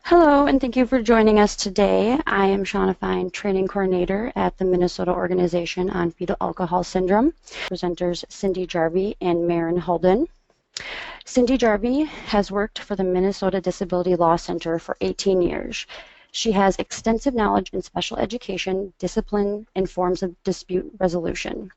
Hello, and thank you for joining us today. I am Shauna Fine, Training Coordinator at the Minnesota Organization on Fetal Alcohol Syndrome. Presenters Cindy Jarvie and Maren Holden. Cindy Jarvie has worked for the Minnesota Disability Law Center for 18 years. She has extensive knowledge in special education, discipline, and forms of dispute resolution.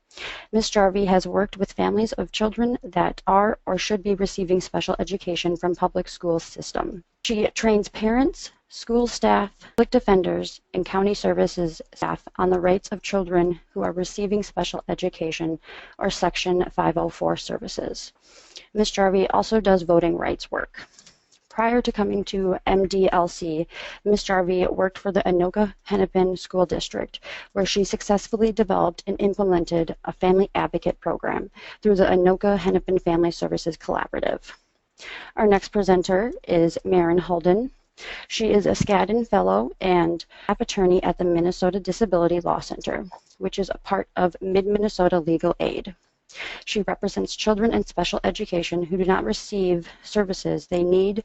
Ms. Jarvie has worked with families of children that are or should be receiving special education from public school system. She trains parents, school staff, public defenders, and county services staff on the rights of children who are receiving special education or Section 504 services. Ms. Jarvie also does voting rights work. Prior to coming to MDLC, Ms. Jarvie worked for the Anoka-Hennepin School District, where she successfully developed and implemented a family advocate program through the Anoka-Hennepin Family Services Collaborative. Our next presenter is Maren Holden. She is a Skadden Fellow and staff attorney at the Minnesota Disability Law Center, which is a part of Mid-Minnesota Legal Aid. She represents children in special education who do not receive services they need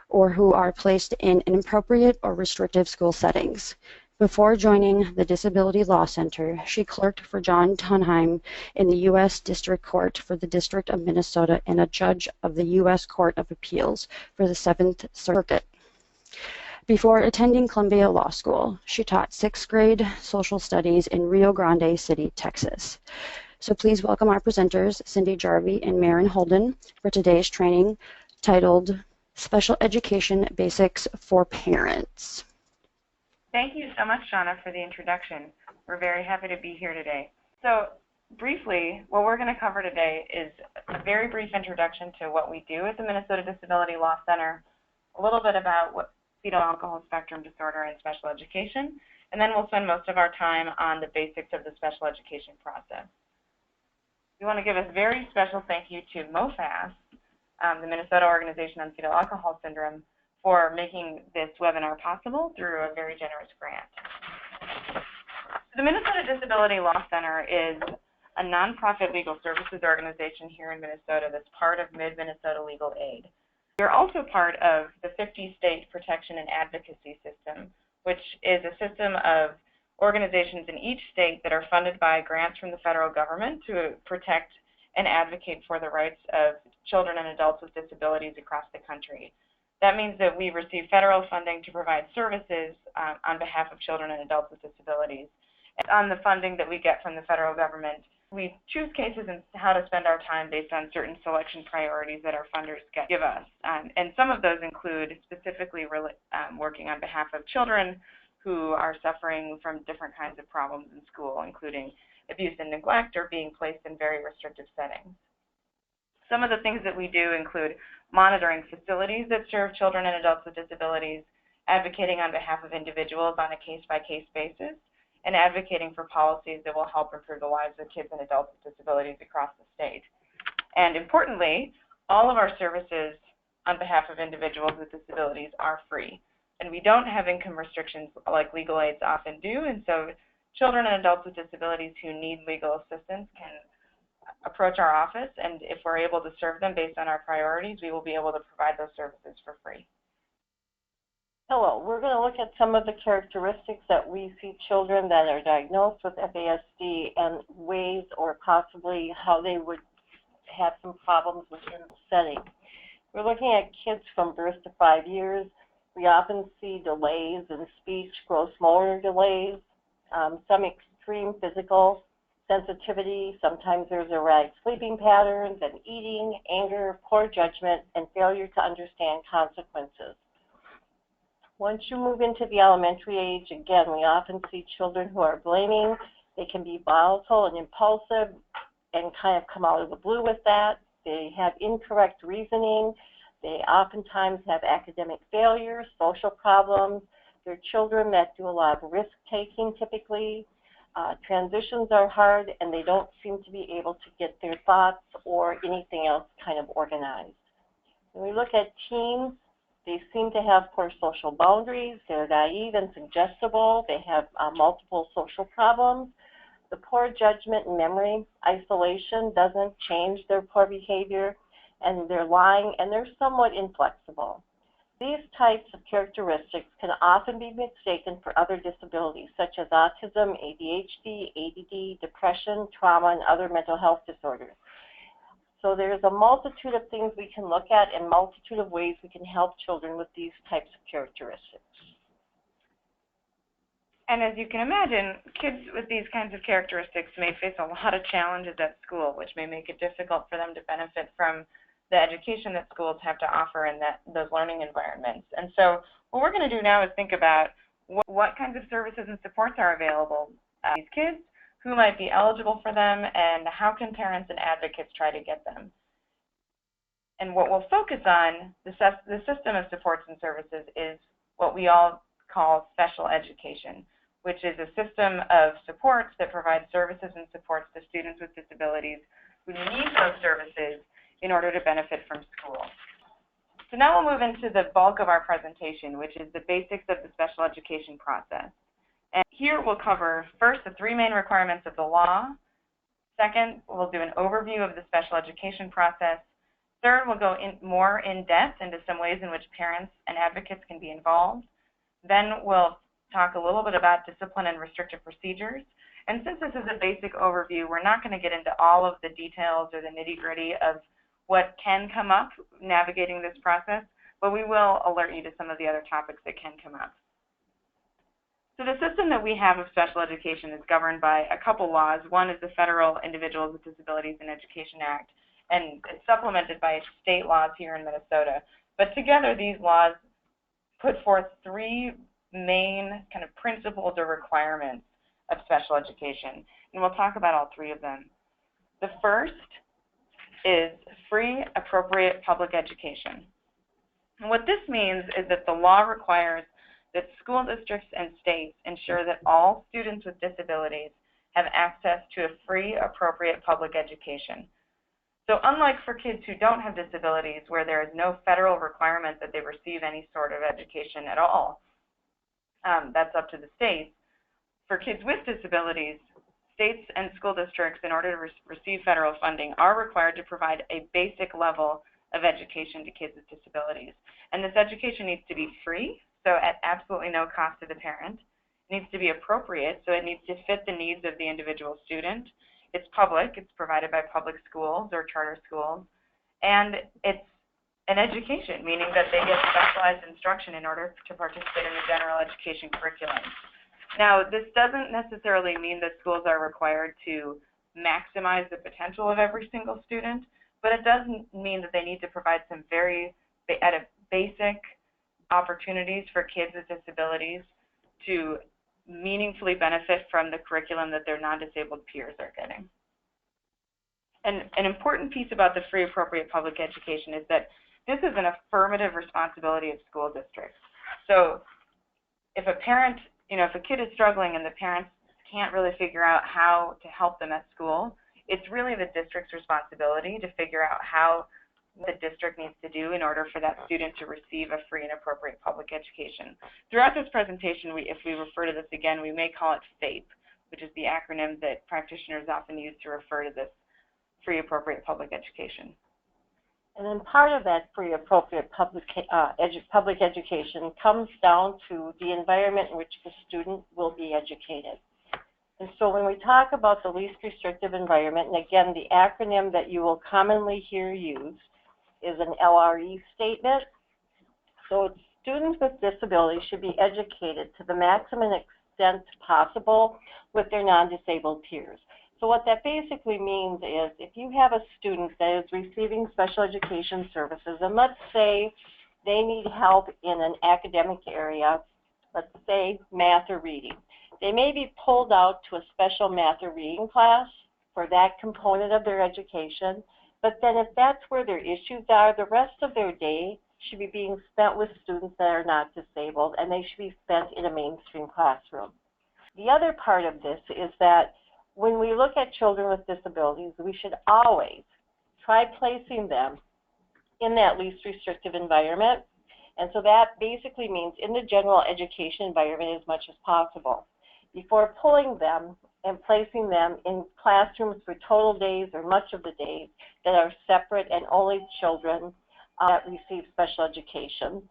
or who are placed in inappropriate or restrictive school settings. Before joining the Disability Law Center, she clerked for John Tunheim in the U.S. District Court for the District of Minnesota and a judge of the U.S. Court of Appeals for the 7th Circuit. Before attending Columbia Law School, she taught 6th grade social studies in Rio Grande City, Texas. So please welcome our presenters, Cindy Jarvie and Maren Holden, for today's training titled Special Education Basics for Parents. Thank you so much, Shauna, for the introduction. We're very happy to be here today. So briefly, what we're going to cover today is a very brief introduction to what we do at the Minnesota Disability Law Center, a little bit about what fetal alcohol spectrum disorder and special education, and then we'll spend most of our time on the basics of the special education process. We want to give a very special thank you to MOFAS, the Minnesota Organization on Fetal Alcohol Syndrome, for making this webinar possible through a very generous grant. The Minnesota Disability Law Center is a nonprofit legal services organization here in Minnesota that's part of Mid-Minnesota Legal Aid. We're also part of the 50-state protection and advocacy system, which is a system of organizations in each state that are funded by grants from the federal government to protect and advocate for the rights of children and adults with disabilities across the country. That means that we receive federal funding to provide services on behalf of children and adults with disabilities. And on the funding that we get from the federal government, we choose cases and how to spend our time based on certain selection priorities that our funders give us. And some of those include specifically working on behalf of children who are suffering from different kinds of problems in school, including abuse and neglect or being placed in very restrictive settings. Some of the things that we do include monitoring facilities that serve children and adults with disabilities, advocating on behalf of individuals on a case-by-case basis, and advocating for policies that will help improve the lives of kids and adults with disabilities across the state. And importantly, all of our services on behalf of individuals with disabilities are free. And we don't have income restrictions like legal aids often do, and so children and adults with disabilities who need legal assistance can approach our office, and if we're able to serve them based on our priorities, we will be able to provide those services for free. Hello, we're going to look at some of the characteristics that we see children that are diagnosed with FASD and ways or possibly how they would have some problems within the setting. We're looking at kids from birth to 5 years. We often see delays in speech, gross motor delays, some extreme physical sensitivity. Sometimes there's erratic sleeping patterns and eating, anger, poor judgment, and failure to understand consequences. Once you move into the elementary age, again, we often see children who are blaming. They can be volatile and impulsive and kind of come out of the blue with that. They have incorrect reasoning. They oftentimes have academic failure, social problems. They're children that do a lot of risk-taking typically. Transitions are hard, and they don't seem to be able to get their thoughts or anything else kind of organized. When we look at teens, they seem to have poor social boundaries. They're naive and suggestible. They have multiple social problems. The poor judgment and memory isolation doesn't change their poor behavior, and they're lying, and they're somewhat inflexible. These types of characteristics can often be mistaken for other disabilities such as autism, ADHD, ADD, depression, trauma, and other mental health disorders. So there's a multitude of things we can look at and multitude of ways we can help children with these types of characteristics. And as you can imagine, kids with these kinds of characteristics may face a lot of challenges at school, which may make it difficult for them to benefit from the education that schools have to offer in those learning environments. And so what we're going to do now is think about what kinds of services and supports are available to these kids, who might be eligible for them, and how can parents and advocates try to get them. And what we'll focus on, the system of supports and services, is what we all call special education, which is a system of supports that provides services and supports to students with disabilities who need those services in order to benefit from school. So now we'll move into the bulk of our presentation, which is the basics of the special education process. And here we'll cover first the three main requirements of the law. Second, we'll do an overview of the special education process. Third, we'll go more in depth into some ways in which parents and advocates can be involved. Then we'll talk a little bit about discipline and restrictive procedures. And since this is a basic overview, we're not going to get into all of the details or the nitty-gritty of what can come up navigating this process, but we will alert you to some of the other topics that can come up. So the system that we have of special education is governed by a couple laws. One is the Federal Individuals with Disabilities in Education Act, and it's supplemented by state laws here in Minnesota. But together, these laws put forth three main kind of principles or requirements of special education, and we'll talk about all three of them. The first is free, appropriate public education. And what this means is that the law requires that school districts and states ensure that all students with disabilities have access to a free, appropriate public education. So unlike for kids who don't have disabilities, where there is no federal requirement that they receive any sort of education at all, that's up to the states. For kids with disabilities, states and school districts, in order to receive federal funding, are required to provide a basic level of education to kids with disabilities. And this education needs to be free, so at absolutely no cost to the parent. It needs to be appropriate, so it needs to fit the needs of the individual student. It's public, it's provided by public schools or charter schools, and it's an education, meaning that they get specialized instruction in order to participate in the general education curriculum. Now, this doesn't necessarily mean that schools are required to maximize the potential of every single student, but it does mean that they need to provide some very basic opportunities for kids with disabilities to meaningfully benefit from the curriculum that their non-disabled peers are getting. And an important piece about the free, appropriate public education is that this is an affirmative responsibility of school districts. So if a parent, if a kid is struggling and the parents can't really figure out how to help them at school, it's really the district's responsibility to figure out how the district needs to do in order for that student to receive a free and appropriate public education. Throughout this presentation, if we refer to this again, we may call it FAPE, which is the acronym that practitioners often use to refer to this free, appropriate public education. And then part of that free, appropriate public education comes down to the environment in which the student will be educated. And so when we talk about the least restrictive environment, and again, the acronym that you will commonly hear used is an LRE statement. So students with disabilities should be educated to the maximum extent possible with their non-disabled peers. So what that basically means is if you have a student that is receiving special education services, and let's say they need help in an academic area, let's say math or reading, they may be pulled out to a special math or reading class for that component of their education, but then if that's where their issues are, the rest of their day should be being spent with students that are not disabled, and they should be spent in a mainstream classroom. The other part of this is that when we look at children with disabilities, we should always try placing them in that least restrictive environment. And so that basically means in the general education environment as much as possible, before pulling them and placing them in classrooms for total days or much of the days that are separate and only children that receive special education.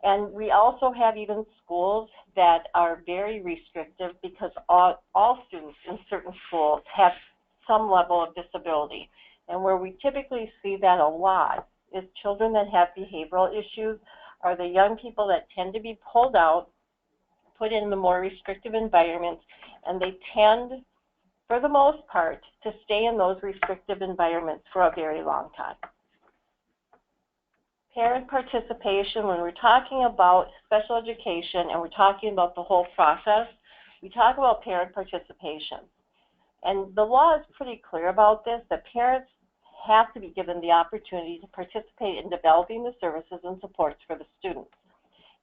And we also have even schools that are very restrictive because all students in certain schools have some level of disability. And where we typically see that a lot is children that have behavioral issues are the young people that tend to be pulled out, put in the more restrictive environments, and they tend, for the most part, to stay in those restrictive environments for a very long time. Parent participation, when we're talking about special education and we're talking about the whole process, we talk about parent participation. And the law is pretty clear about this, that parents have to be given the opportunity to participate in developing the services and supports for the students.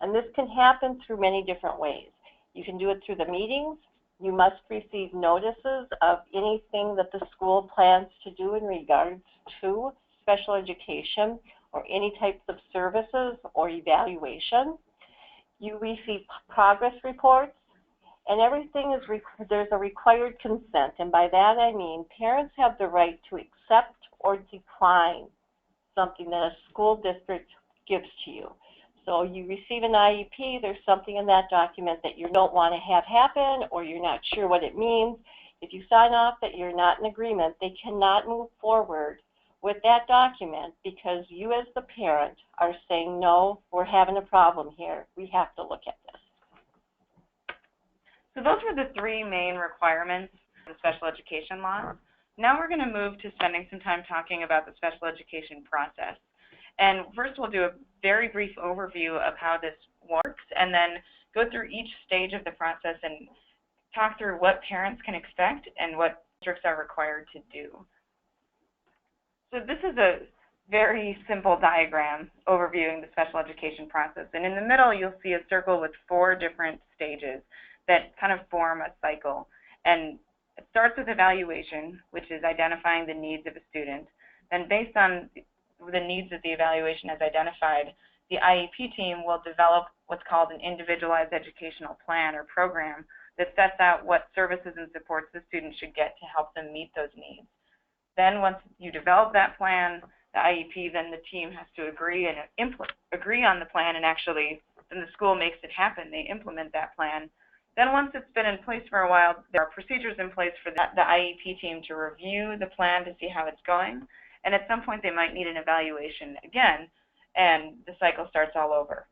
And this can happen through many different ways. You can do it through the meetings. You must receive notices of anything that the school plans to do in regards to special education or any types of services or evaluation. You receive progress reports, and everything is, there's a required consent. And by that I mean parents have the right to accept or decline something that a school district gives to you. So you receive an IEP, there's something in that document that you don't want to have happen or you're not sure what it means. If you sign off that you're not in agreement, they cannot move forward with that document because you as the parent are saying, no, we're having a problem here. We have to look at this. So those were the three main requirements of the special education law. Now we're going to move to spending some time talking about the special education process. And first we'll do a very brief overview of how this works and then go through each stage of the process and talk through what parents can expect and what districts are required to do. So this is a very simple diagram overviewing the special education process. And in the middle, you'll see a circle with 4 different stages that kind of form a cycle. And it starts with evaluation, which is identifying the needs of a student. Then based on the needs that the evaluation has identified, the IEP team will develop what's called an individualized educational plan or program that sets out what services and supports the student should get to help them meet those needs. Then once you develop that plan, the IEP, then the team has to agree on the plan, and actually then the school makes it happen. They implement that plan. Then once it's been in place for a while, there are procedures in place for the IEP team to review the plan to see how it's going. And at some point they might need an evaluation again, and the cycle starts all over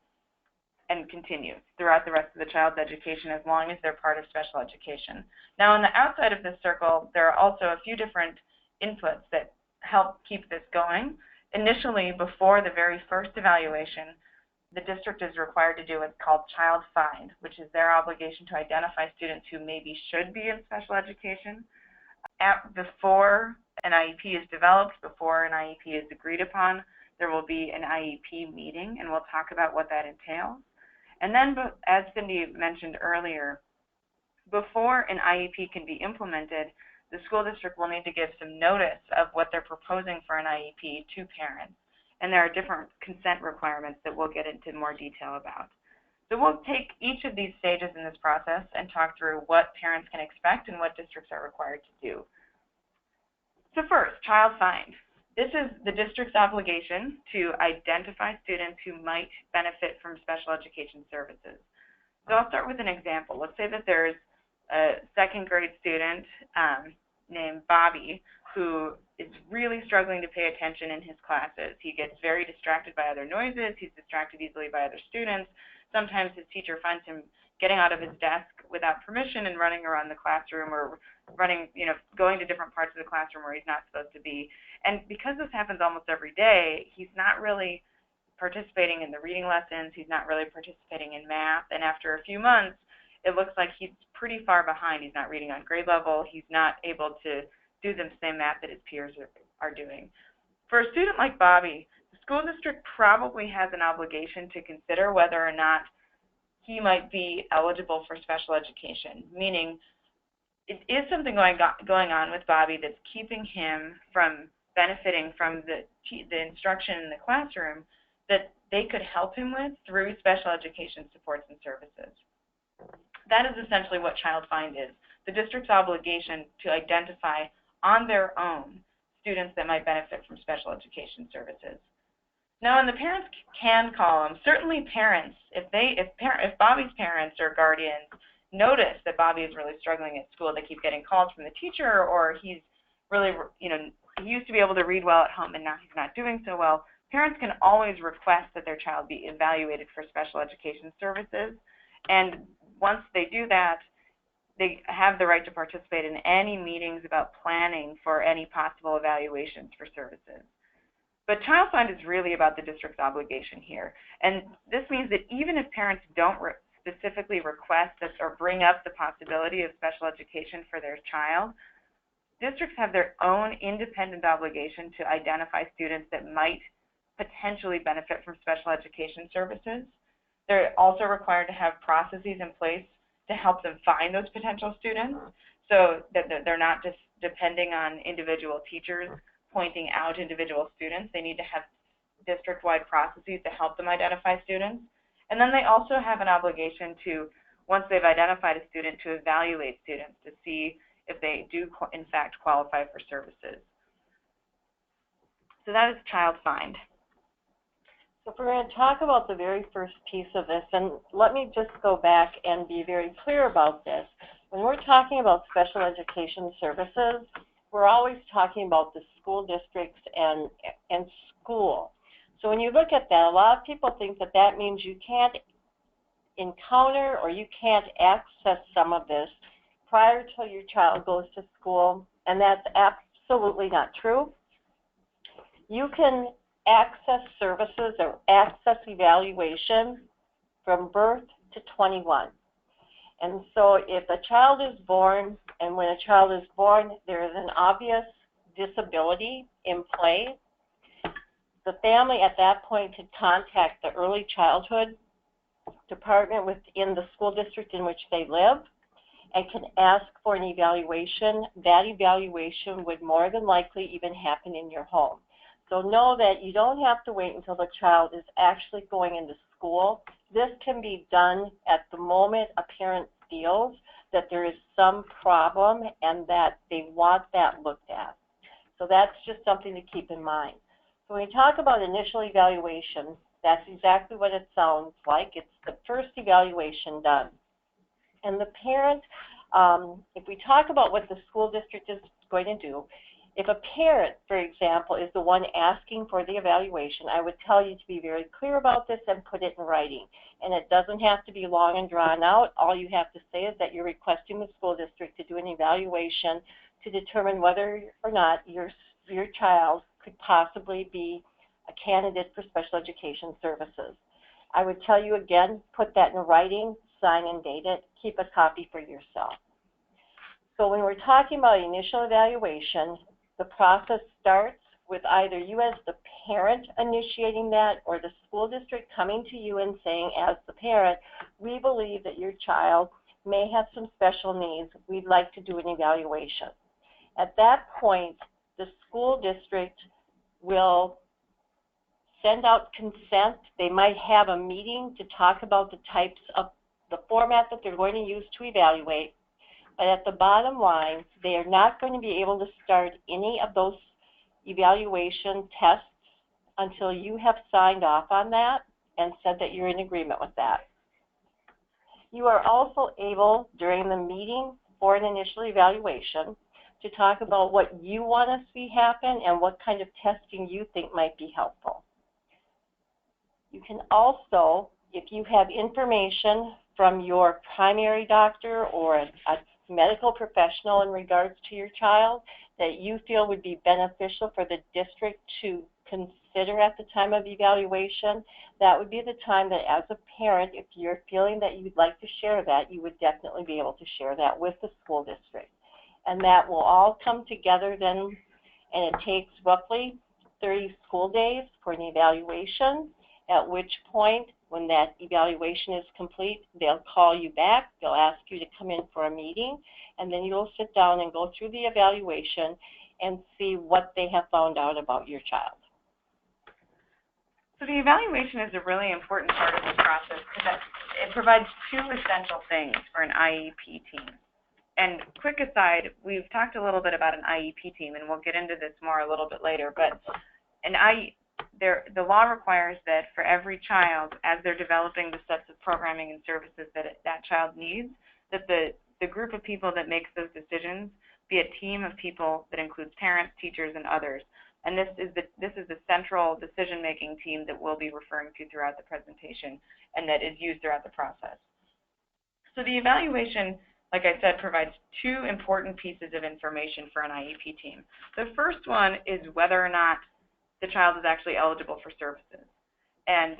and continues throughout the rest of the child's education as long as they're part of special education. Now on the outside of this circle, there are also a few different inputs that help keep this going. Initially, before the very first evaluation, the district is required to do what's called child find, which is their obligation to identify students who maybe should be in special education. Before an IEP is developed, before an IEP is agreed upon, there will be an IEP meeting, and we'll talk about what that entails. And then, as Cindy mentioned earlier, before an IEP can be implemented, the school district will need to give some notice of what they're proposing for an IEP to parents. And there are different consent requirements that we'll get into more detail about. So we'll take each of these stages in this process and talk through what parents can expect and what districts are required to do. So first, child find. This is the district's obligation to identify students who might benefit from special education services. So I'll start with an example. Let's say that there's a second grade student named Bobby who is really struggling to pay attention in his classes. He gets very distracted by other noises. He's distracted easily by other students. Sometimes his teacher finds him getting out of his desk without permission and running around the classroom or going to different parts of the classroom where he's not supposed to be. And because this happens almost every day, he's not really participating in the reading lessons. He's not really participating in math. And after a few months, it looks like he's pretty far behind. He's not reading on grade level. He's not able to do the same math that his peers are doing. For a student like Bobby, the school district probably has an obligation to consider whether or not he might be eligible for special education, meaning it is something going on with Bobby that's keeping him from benefiting from the instruction in the classroom that they could help him with through special education supports and services. That is essentially what child find is, the district's obligation to identify on their own students that might benefit from special education services. No, and the parents can call them. Certainly parents, if Bobby's parents or guardians notice that Bobby is really struggling at school, they keep getting calls from the teacher, or he's really, he used to be able to read well at home and now he's not doing so well, parents can always request that their child be evaluated for special education services. And once they do that, they have the right to participate in any meetings about planning for any possible evaluations for services. But Child Find is really about the district's obligation here. And this means that even if parents don't specifically request this or bring up the possibility of special education for their child, districts have their own independent obligation to identify students that might potentially benefit from special education services. They're also required to have processes in place to help them find those potential students so that they're not just depending on individual teachers pointing out individual students. They need to have district-wide processes to help them identify students. And then they also have an obligation to, once they've identified a student, to evaluate students to see if they do, in fact, qualify for services. So that is Child Find. So if we're going to talk about the very first piece of this, and let me just go back and be very clear about this. When we're talking about special education services, we're always talking about the school districts and school. So when you look at that, a lot of people think that that means you can't encounter or you can't access some of this prior to your child goes to school, and that's absolutely not true. You can access services or access evaluation from birth to 21. And so if a child is born, and when a child is born, there is an obvious disability in play, the family at that point could contact the early childhood department within the school district in which they live and can ask for an evaluation. That evaluation would more than likely even happen in your home. So know that you don't have to wait until the child is actually going into school. This can be done at the moment a parent feels that there is some problem and that they want that looked at. So that's just something to keep in mind. So when we talk about initial evaluation, that's exactly what it sounds like. It's the first evaluation done. And the parent, if we talk about what the school district is going to do, if a parent, for example, is the one asking for the evaluation, I would tell you to be very clear about this and put it in writing. And it doesn't have to be long and drawn out. All you have to say is that you're requesting the school district to do an evaluation to determine whether or not your child could possibly be a candidate for special education services. I would tell you again, put that in writing, sign and date it, keep a copy for yourself. So when we're talking about initial evaluation, the process starts with either you as the parent initiating that or the school district coming to you and saying, as the parent, we believe that your child may have some special needs. We'd like to do an evaluation. At that point, the school district will send out consent. They might have a meeting to talk about the types of the format that they're going to use to evaluate. But at the bottom line, they are not going to be able to start any of those evaluation tests until you have signed off on that and said that you're in agreement with that. You are also able, during the meeting for an initial evaluation, to talk about what you want to see happen and what kind of testing you think might be helpful. You can also, if you have information from your primary doctor or a medical professional in regards to your child that you feel would be beneficial for the district to consider at the time of evaluation, that would be the time that as a parent, if you're feeling that you'd like to share that, you would definitely be able to share that with the school district. And that will all come together then, and it takes roughly 30 school days for an evaluation, at which point, when that evaluation is complete, they'll call you back, they'll ask you to come in for a meeting, and then you'll sit down and go through the evaluation and see what they have found out about your child. So the evaluation is a really important part of the process because it provides two essential things for an IEP team. And quick aside, we've talked a little bit about an IEP team, and we'll get into this more a little bit later, but the law requires that for every child, as they're developing the sets of programming and services that that child needs, that the group of people that makes those decisions be a team of people that includes parents, teachers, and others. And this is the central decision-making team that we'll be referring to throughout the presentation and that is used throughout the process. So the evaluation, like I said, provides two important pieces of information for an IEP team. The first one is whether or not the child is actually eligible for services. And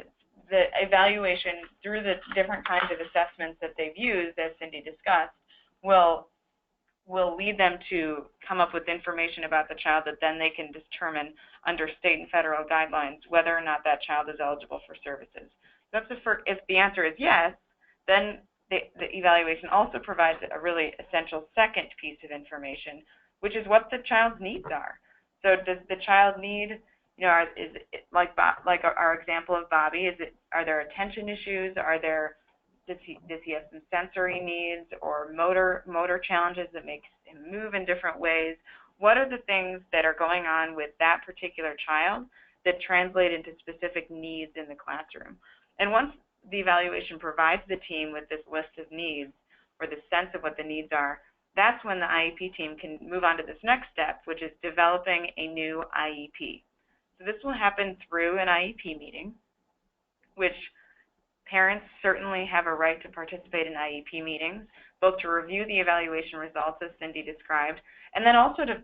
the evaluation, through the different kinds of assessments that they've used, as Cindy discussed, will lead them to come up with information about the child that then they can determine under state and federal guidelines whether or not that child is eligible for services. That's the first. If the answer is yes, then the evaluation also provides a really essential second piece of information, which is what the child's needs are. So does the child need, is it like our example of Bobby, are there attention issues? Does he have some sensory needs or motor challenges that make him move in different ways? What are the things that are going on with that particular child that translate into specific needs in the classroom? And once the evaluation provides the team with this list of needs or the sense of what the needs are, that's when the IEP team can move on to this next step, which is developing a new IEP. So this will happen through an IEP meeting, which parents certainly have a right to participate in IEP meetings, both to review the evaluation results, as Cindy described, and then also to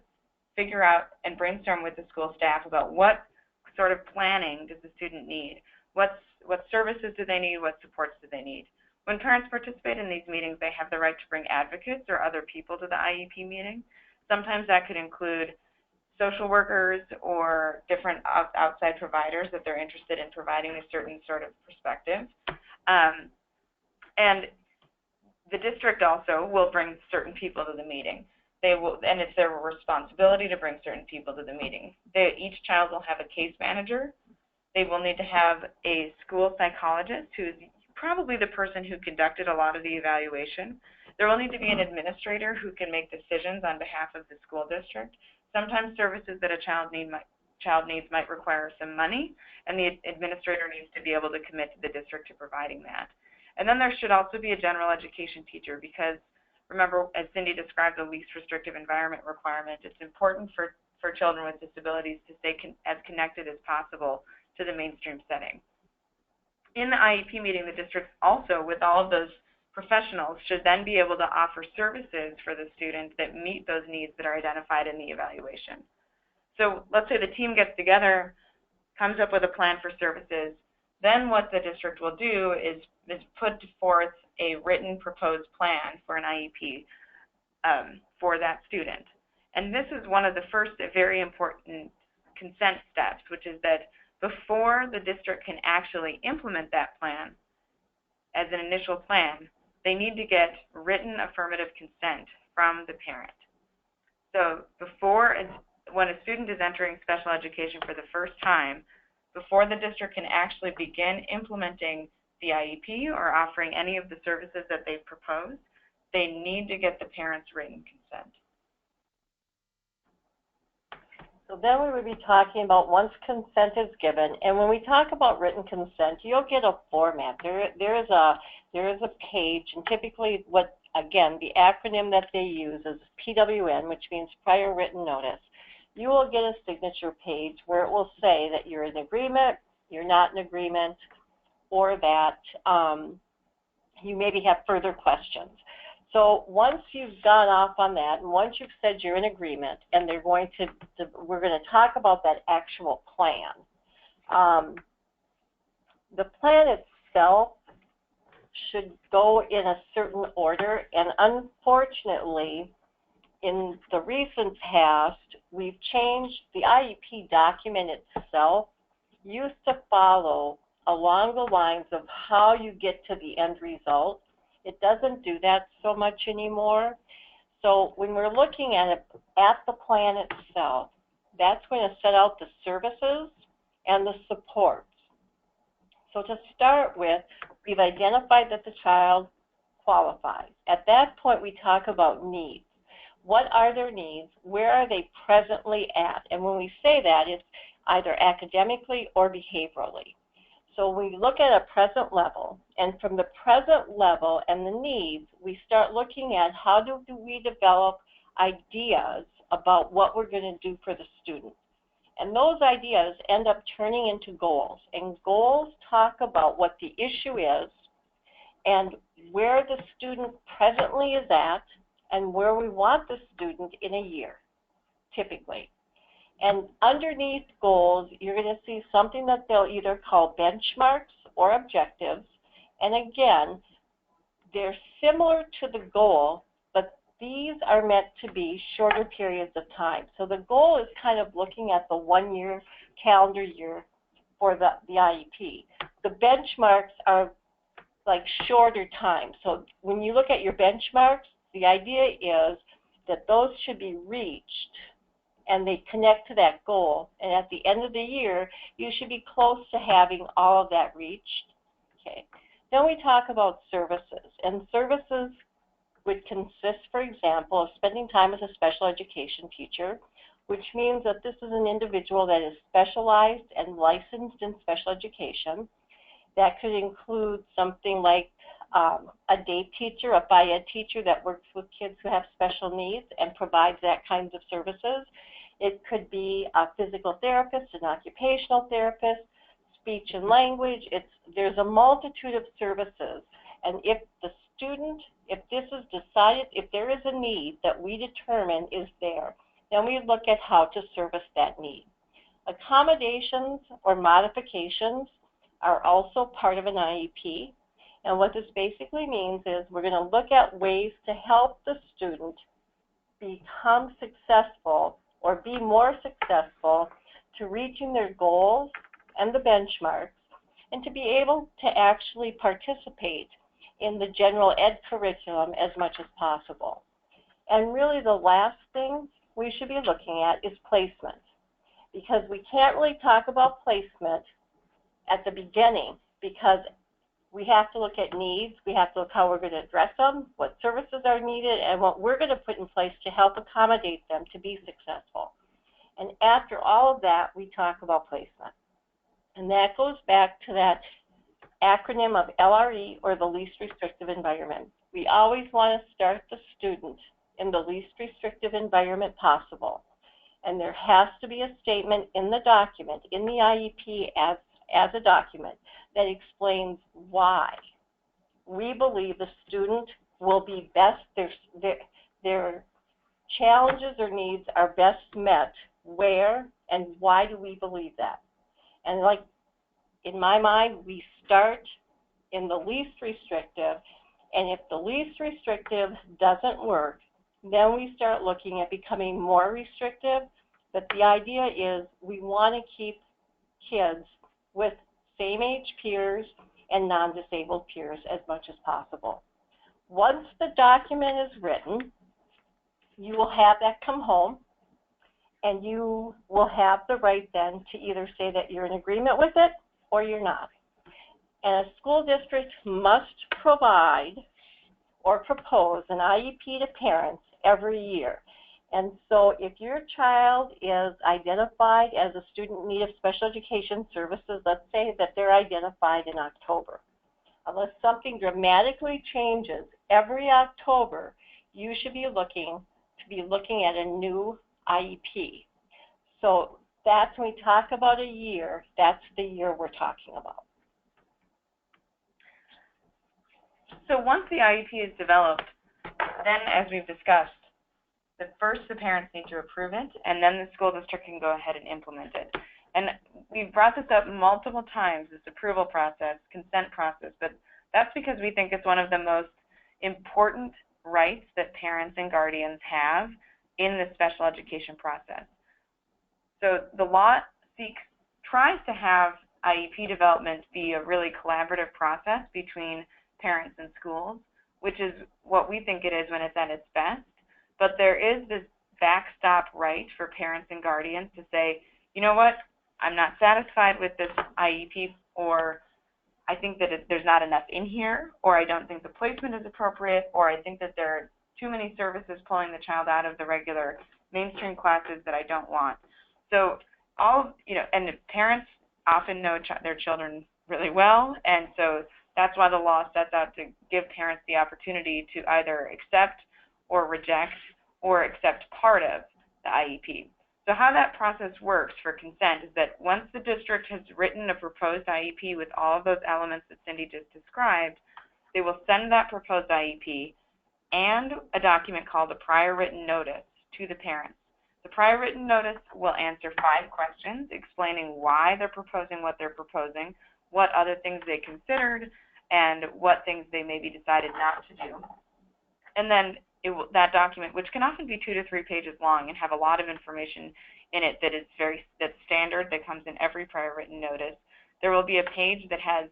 figure out and brainstorm with the school staff about what sort of planning does the student need, what services do they need, what supports do they need. When parents participate in these meetings, they have the right to bring advocates or other people to the IEP meeting. Sometimes that could include social workers or different outside providers that they're interested in providing a certain sort of perspective. And the district also will bring certain people to the meeting. They will, and it's their responsibility to bring certain people to the meeting. Each child will have a case manager. They will need to have a school psychologist who is probably the person who conducted a lot of the evaluation. There will need to be an administrator who can make decisions on behalf of the school district. Sometimes services that a child needs might require some money, and the administrator needs to be able to commit to the district to providing that. And then there should also be a general education teacher because, remember, as Cindy described the least restrictive environment requirement, it's important for children with disabilities to stay as connected as possible to the mainstream setting. In the IEP meeting, the district also, with all of those professionals, should then be able to offer services for the students that meet those needs that are identified in the evaluation. So let's say the team gets together, comes up with a plan for services. Then what the district will do is put forth a written proposed plan for an IEP for that student. And this is one of the first very important consent steps, which is that before the district can actually implement that plan as an initial plan, they need to get written affirmative consent from the parent. So when a student is entering special education for the first time, before the district can actually begin implementing the IEP or offering any of the services that they've proposed, they need to get the parent's written consent. So then we would be talking about once consent is given, and when we talk about written consent, you'll get a format. There is a page, and typically again, the acronym that they use is PWN, which means prior written notice. You will get a signature page where it will say that you're in agreement, you're not in agreement, or that you maybe have further questions. So once you've gone off on that, and once you've said you're in agreement, and we're going to talk about that actual plan. The plan itself should go in a certain order, and unfortunately, in the recent past, we've changed the IEP document itself. Used to follow along the lines of how you get to the end result. It doesn't do that so much anymore. So when we're looking at the plan itself, that's going to set out the services and the supports. So to start with, we've identified that the child qualifies. At that point, we talk about needs. What are their needs? Where are they presently at? And when we say that, it's either academically or behaviorally. So we look at a present level, and from the present level and the needs, we start looking at how do we develop ideas about what we're going to do for the student. And those ideas end up turning into goals. And goals talk about what the issue is and where the student presently is at and where we want the student in a year, typically. And underneath goals, you're going to see something that they'll either call benchmarks or objectives. And again, they're similar to the goal, but these are meant to be shorter periods of time. So the goal is kind of looking at the 1 year, calendar year for the IEP. The benchmarks are like shorter time. So when you look at your benchmarks, the idea is that those should be reached and they connect to that goal. And at the end of the year, you should be close to having all of that reached. Okay. Then we talk about services. And services would consist, for example, of spending time with a special education teacher, which means that this is an individual that is specialized and licensed in special education. That could include something like a day teacher, a Phi Ed teacher that works with kids who have special needs and provides that kinds of services. It could be a physical therapist, an occupational therapist, speech and language. There's a multitude of services. And if the student, if this is decided, if there is a need that we determine is there, then we look at how to service that need. Accommodations or modifications are also part of an IEP. And what this basically means is we're going to look at ways to help the student become successful or be more successful to reaching their goals and the benchmarks, and to be able to actually participate in the general ed curriculum as much as possible. And really the last thing we should be looking at is placement, because we can't really talk about placement at the beginning because we have to look at needs, we have to look how we're going to address them, what services are needed, and what we're going to put in place to help accommodate them to be successful. And after all of that, we talk about placement. And that goes back to that acronym of LRE, or the least restrictive environment. We always want to start the student in the least restrictive environment possible. And there has to be a statement in the document, in the IEP as a document, that explains why we believe the student will be best, their challenges or needs are best met, where and why do we believe that. And like in my mind, we start in the least restrictive, and if the least restrictive doesn't work, then we start looking at becoming more restrictive. But the idea is we want to keep kids with same age peers and non-disabled peers as much as possible. Once the document is written, you will have that come home, and you will have the right then to either say that you're in agreement with it or you're not. And a school district must provide or propose an IEP to parents every year. And so if your child is identified as a student in need of special education services, let's say that they're identified in October. Unless something dramatically changes every October, you should be looking at a new IEP. So that's when we talk about a year, that's the year we're talking about. So once the IEP is developed, then as we've discussed, first the parents need to approve it, and then the school district can go ahead and implement it. And we've brought this up multiple times, this approval process, consent process, but that's because we think it's one of the most important rights that parents and guardians have in the special education process. So the law tries to have IEP development be a really collaborative process between parents and schools, which is what we think it is when it's at its best. But there is this backstop right for parents and guardians to say, you know what, I'm not satisfied with this IEP, or I think that there's not enough in here, or I don't think the placement is appropriate, or I think that there are too many services pulling the child out of the regular mainstream classes that I don't want. So and the parents often know their children really well, and so that's why the law sets out to give parents the opportunity to either accept or reject or accept part of the IEP. So how that process works for consent is that once the district has written a proposed IEP with all of those elements that Cindy just described, they will send that proposed IEP and a document called a prior written notice to the parents. The prior written notice will answer 5 questions explaining why they're proposing what they're proposing, what other things they considered, and what things they maybe decided not to do. And then that document, which can often be 2 to 3 pages long and have a lot of information in it that's standard, that comes in every prior written notice, there will be a page that has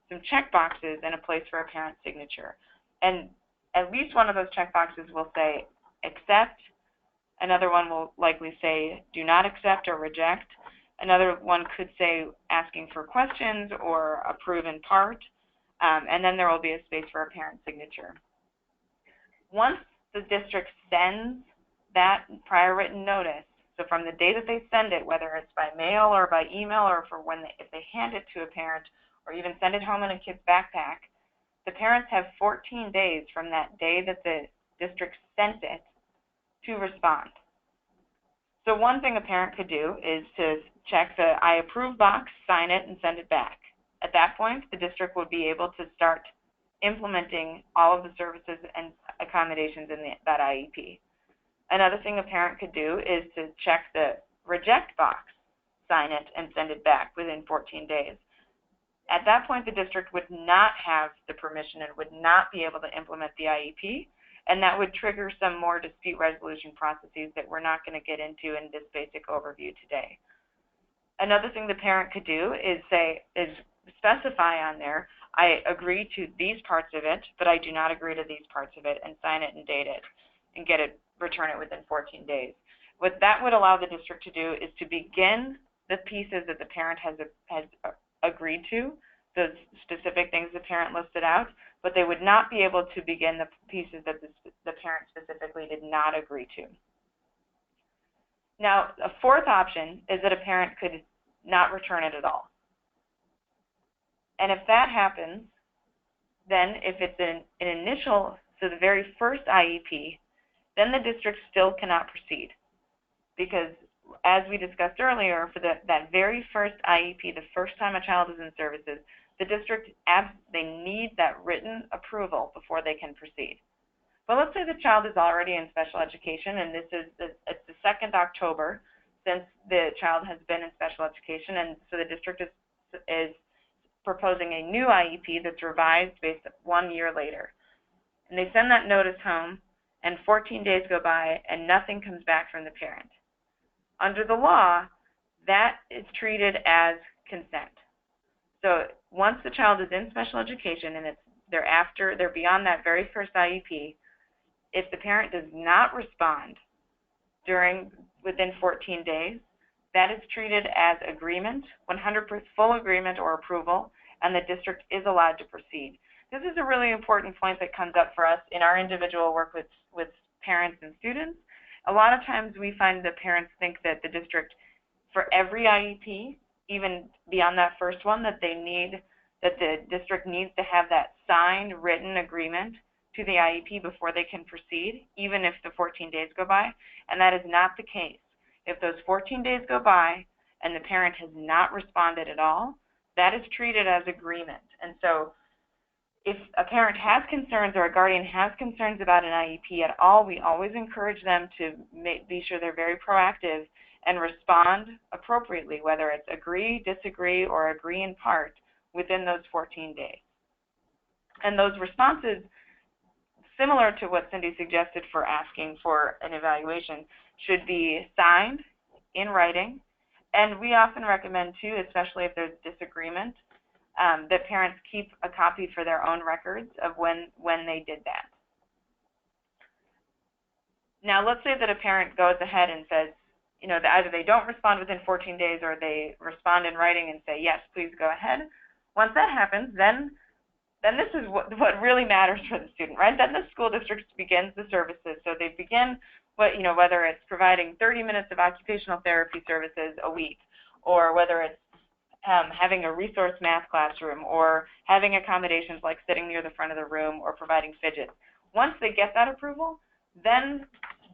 some check boxes and a place for a parent's signature. And at least one of those check boxes will say accept. Another one will likely say do not accept or reject. Another one could say asking for questions or approve in part. And then there will be a space for a parent signature. Once the district sends that prior written notice, so from the day that they send it, whether it's by mail or by email or if they hand it to a parent or even send it home in a kid's backpack, the parents have 14 days from that day that the district sent it to respond. So one thing a parent could do is to check the I approve box, sign it, and send it back. At that point, the district would be able to start implementing all of the services and accommodations in that IEP. Another thing a parent could do is to check the reject box, sign it, and send it back within 14 days. At that point, the district would not have the permission and would not be able to implement the IEP, and that would trigger some more dispute resolution processes that we're not going to get into in this basic overview today. Another thing the parent could do is specify on there, I agree to these parts of it, but I do not agree to these parts of it, and sign it and date it and return it within 14 days. What that would allow the district to do is to begin the pieces that the parent has agreed to, those specific things the parent listed out, but they would not be able to begin the pieces that the parent specifically did not agree to. Now, a fourth option is that a parent could not return it at all. And if that happens, then if it's an initial, so the very first IEP, then the district still cannot proceed. Because as we discussed earlier, for that very first IEP, the first time a child is in services, the district, they need that written approval before they can proceed. But let's say the child is already in special education, and it's the 2nd October since the child has been in special education, and so the district is proposing a new IEP that's revised based 1 year later. And they send that notice home, and 14 days go by, and nothing comes back from the parent. Under the law, that is treated as consent. So once the child is in special education and they're beyond that very first IEP, if the parent does not respond within 14 days, that is treated as agreement, 100% full agreement or approval, and the district is allowed to proceed. This is a really important point that comes up for us in our individual work with parents and students. A lot of times we find that parents think that the district, for every IEP, even beyond that first one, that the district needs to have that signed, written agreement to the IEP before they can proceed, even if the 14 days go by, and that is not the case. If those 14 days go by and the parent has not responded at all, that is treated as agreement. And so if a parent has concerns or a guardian has concerns about an IEP at all, we always encourage them to be sure they're very proactive and respond appropriately, whether it's agree, disagree, or agree in part within those 14 days. And those responses, similar to what Cindy suggested for asking for an evaluation, should be signed in writing. And we often recommend, too, especially if there's disagreement, that parents keep a copy for their own records of when they did that. Now, let's say that a parent goes ahead and says, that either they don't respond within 14 days or they respond in writing and say, yes, please go ahead. Once that happens, then this is what really matters for the student, right? Then the school district begins the services. So they begin, whether it's providing 30 minutes of occupational therapy services a week, or whether it's having a resource math classroom or having accommodations like sitting near the front of the room or providing fidgets. Once they get that approval, then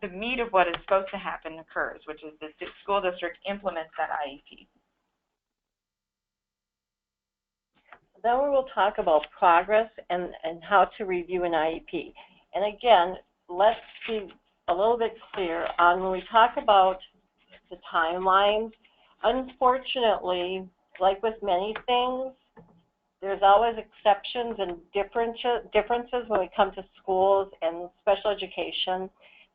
the meat of what is supposed to happen occurs, which is the school district implements that IEP. Then we will talk about progress and how to review an IEP. And again, let's be a little bit clear on when we talk about the timelines. Unfortunately, like with many things, there's always exceptions and differences when we come to schools and special education.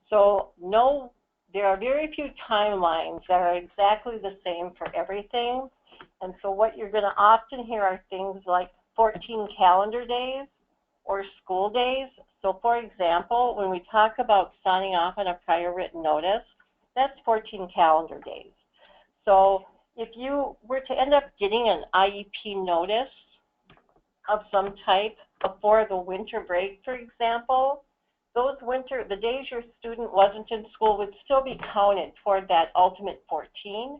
So no, there are very few timelines that are exactly the same for everything. And so what you're going to often hear are things like 14 calendar days or school days. So for example, when we talk about signing off on a prior written notice, that's 14 calendar days. So if you were to end up getting an IEP notice of some type before the winter break, for example, the days your student wasn't in school would still be counted toward that ultimate 14.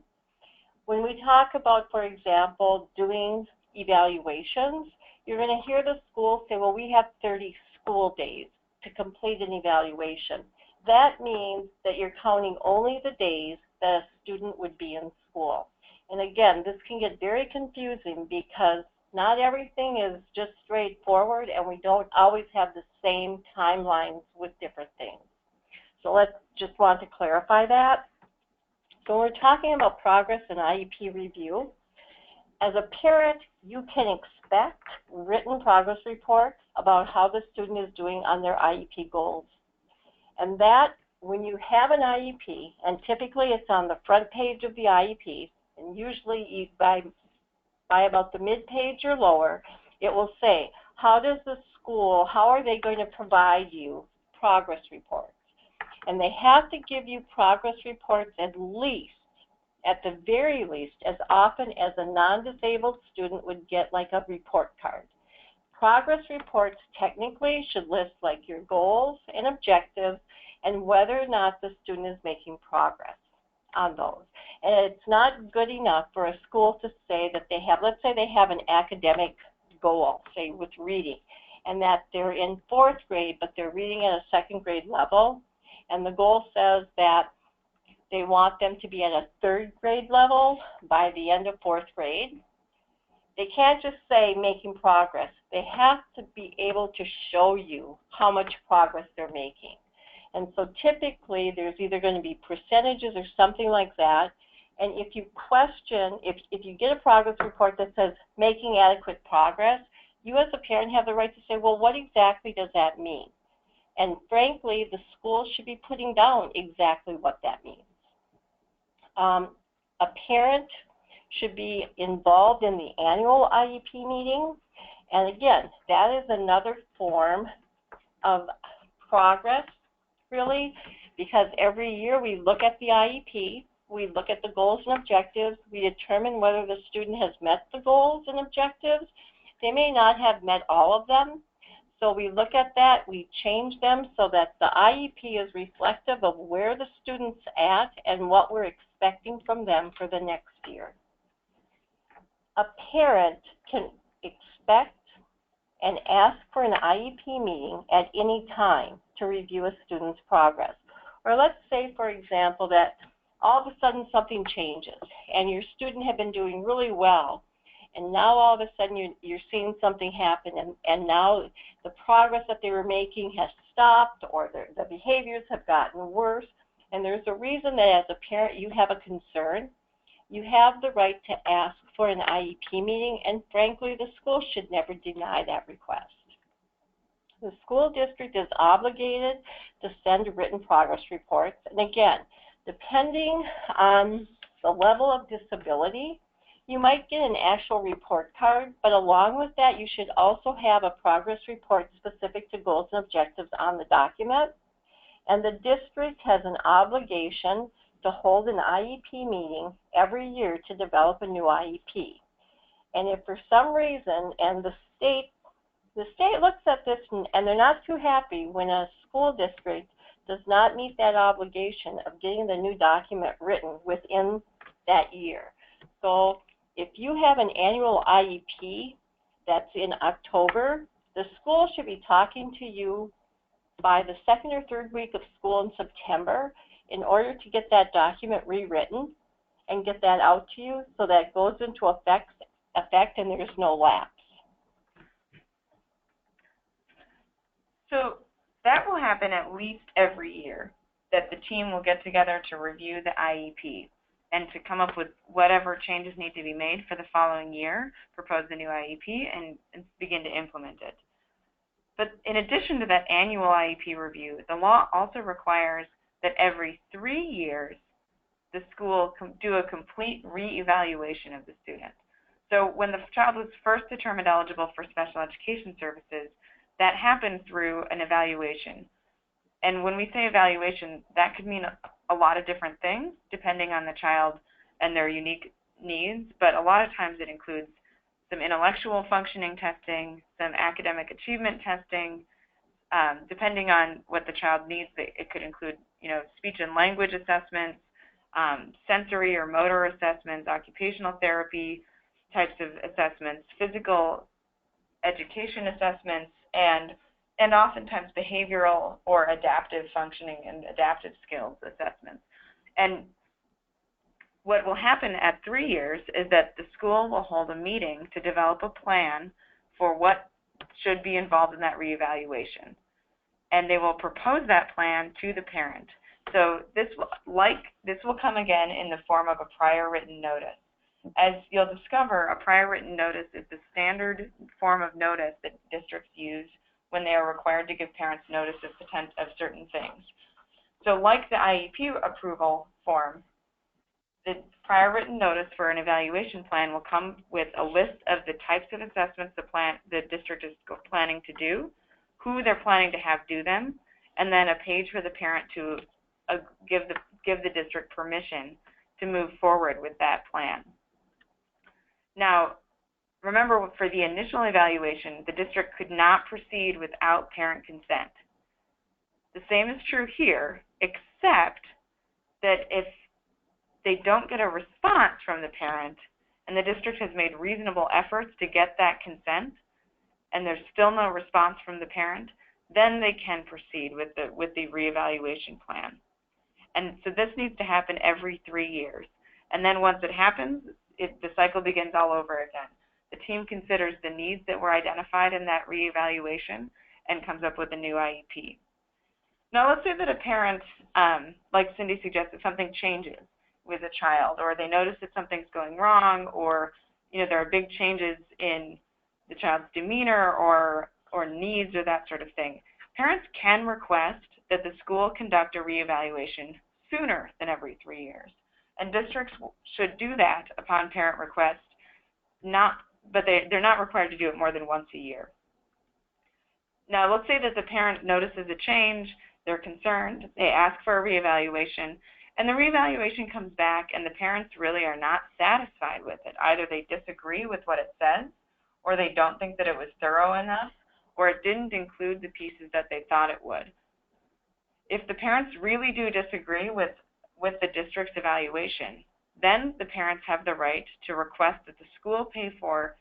When we talk about, for example, doing evaluations, you're going to hear the school say, well, we have 30 school days to complete an evaluation. That means that you're counting only the days that a student would be in school. And again, this can get very confusing because not everything is just straightforward and we don't always have the same timelines with different things. So let's just want to clarify that. So we're talking about progress in IEP review. As a parent, you can expect written progress reports about how the student is doing on their IEP goals. And that, when you have an IEP, and typically it's on the front page of the IEP, and usually by about the mid-page or lower, it will say, how are they going to provide you progress reports? And they have to give you progress reports at the very least, as often as a non-disabled student would get like a report card. Progress reports technically should list like your goals and objectives and whether or not the student is making progress on those. And it's not good enough for a school to say that they have, let's say they have an academic goal, say with reading, and that they're in 4th grade, but they're reading at a 2nd grade level, and the goal says that they want them to be at a 3rd grade level by the end of 4th grade. They can't just say making progress. They have to be able to show you how much progress they're making. And so typically there's either going to be percentages or something like that. And if you question, if you get a progress report that says making adequate progress, you as a parent have the right to say, well, what exactly does that mean? And frankly, the school should be putting down exactly what that means. A parent should be involved in the annual IEP meeting. And again, that is another form of progress, really, because every year we look at the IEP, we look at the goals and objectives, we determine whether the student has met the goals and objectives. They may not have met all of them, so we look at that, we change them so that the IEP is reflective of where the student's at and what we're expecting from them for the next year. A parent can expect and ask for an IEP meeting at any time to review a student's progress. Or let's say, for example, that all of a sudden something changes and your student had been doing really well, and now all of a sudden you're seeing something happen, and now the progress that they were making has stopped, or the behaviors have gotten worse, and there's a reason that as a parent you have a concern. You have the right to ask for an IEP meeting, and frankly, the school should never deny that request. The school district is obligated to send written progress reports, and again, depending on the level of disability, you might get an actual report card, but along with that, you should also have a progress report specific to goals and objectives on the document. And the district has an obligation to hold an IEP meeting every year to develop a new IEP. And if for some reason, and the state looks at this and they're not too happy when a school district does not meet that obligation of getting the new document written within that year. So if you have an annual IEP that's in October, the school should be talking to you by the second or third week of school in September in order to get that document rewritten and get that out to you so that it goes into effect and there's no lapse. So that will happen at least every year, that the team will get together to review the IEP and to come up with whatever changes need to be made for the following year, propose the new IEP, and begin to implement it. But in addition to that annual IEP review, the law also requires that every 3 years, the school do a complete reevaluation of the student. So when the child was first determined eligible for special education services, that happened through an evaluation. And when we say evaluation, that could mean a lot of different things depending on the child and their unique needs, but a lot of times it includes some intellectual functioning testing, some academic achievement testing. Depending on what the child needs, it could include, speech and language assessments, sensory or motor assessments, occupational therapy types of assessments, physical education assessments, and oftentimes behavioral or adaptive functioning and adaptive skills assessments. And what will happen at 3 years is that the school will hold a meeting to develop a plan for what should be involved in that reevaluation. And they will propose that plan to the parent. So this will come again in the form of a prior written notice. As you'll discover, a prior written notice is the standard form of notice that districts use when they are required to give parents notice of certain things. So like the IEP approval form, the prior written notice for an evaluation plan will come with a list of the types of assessments the district is planning to do, who they're planning to have do them, and then a page for the parent to give the district permission to move forward with that plan. Now, remember, for the initial evaluation, the district could not proceed without parent consent. The same is true here, except that if they don't get a response from the parent and the district has made reasonable efforts to get that consent and there's still no response from the parent, then they can proceed with the reevaluation plan. And so this needs to happen every 3 years. And then once it happens, the cycle begins all over again. The team considers the needs that were identified in that reevaluation and comes up with a new IEP. Now let's say that a parent, like Cindy suggested, something changes with a child, or they notice that something's going wrong, or there are big changes in the child's demeanor or needs or that sort of thing. Parents can request that the school conduct a reevaluation sooner than every 3 years. And districts should do that upon parent request, but they're not required to do it more than once a year. Now, let's say that the parent notices a change, they're concerned, they ask for a reevaluation, and the reevaluation comes back and the parents really are not satisfied with it. Either they disagree with what it says, or they don't think that it was thorough enough, or it didn't include the pieces that they thought it would. If the parents really do disagree with the district's evaluation, then the parents have the right to request that the school pay for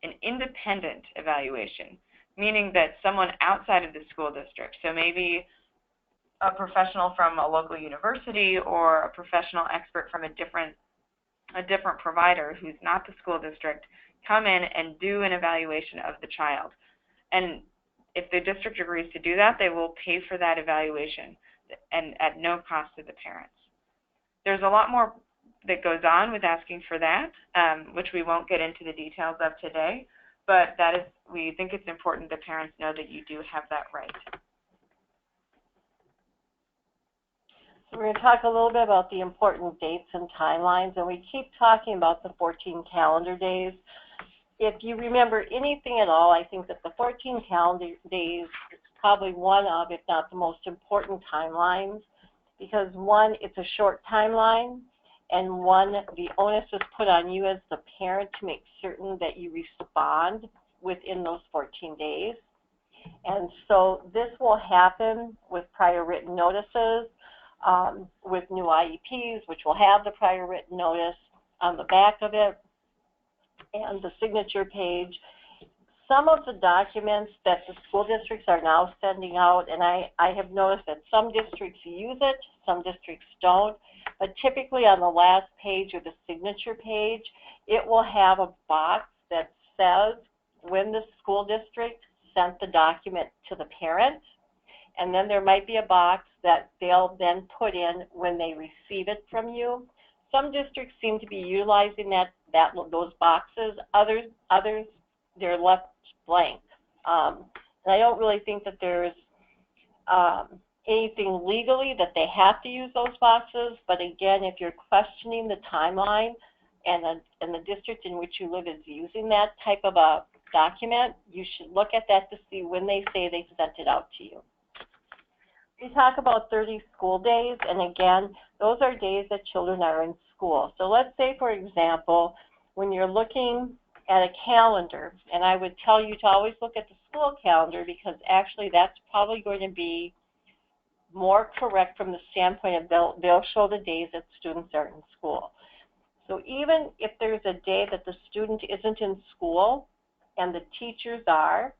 an independent evaluation, meaning that someone outside of the school district, so maybe a professional from a local university or a professional expert from a different provider who's not the school district, come in and do an evaluation of the child. And if the district agrees to do that, they will pay for that evaluation and at no cost to the parents. There's a lot more that goes on with asking for that, which we won't get into the details of today, but we think it's important that parents know that you do have that right. So we're going to talk a little bit about the important dates and timelines, and we keep talking about the 14 calendar days. If you remember anything at all, I think that the 14 calendar days is probably one of, if not the most important timelines, because one, it's a short timeline, and one, the onus is put on you as the parent to make certain that you respond within those 14 days. And so this will happen with prior written notices, with new IEPs, which will have the prior written notice, on the back of it and the signature page. Some of the documents that the school districts are now sending out, and I have noticed that some districts use it, some districts don't, but typically on the last page or the signature page, it will have a box that says when the school district sent the document to the parent, and then there might be a box that they'll then put in when they receive it from you. Some districts seem to be utilizing those boxes. Others, they're left blank. And I don't really think that there's anything legally that they have to use those boxes, but again, if you're questioning the timeline and the district in which you live is using that type of a document, you should look at that to see when they say they sent it out to you. We talk about 30 school days, and again, those are days that children are in school. So let's say, for example, when you're looking at a calendar, and I would tell you to always look at the school calendar because actually that's probably going to be more correct from the standpoint of they'll show the days that students are in school. So even if there's a day that the student isn't in school and the teachers are,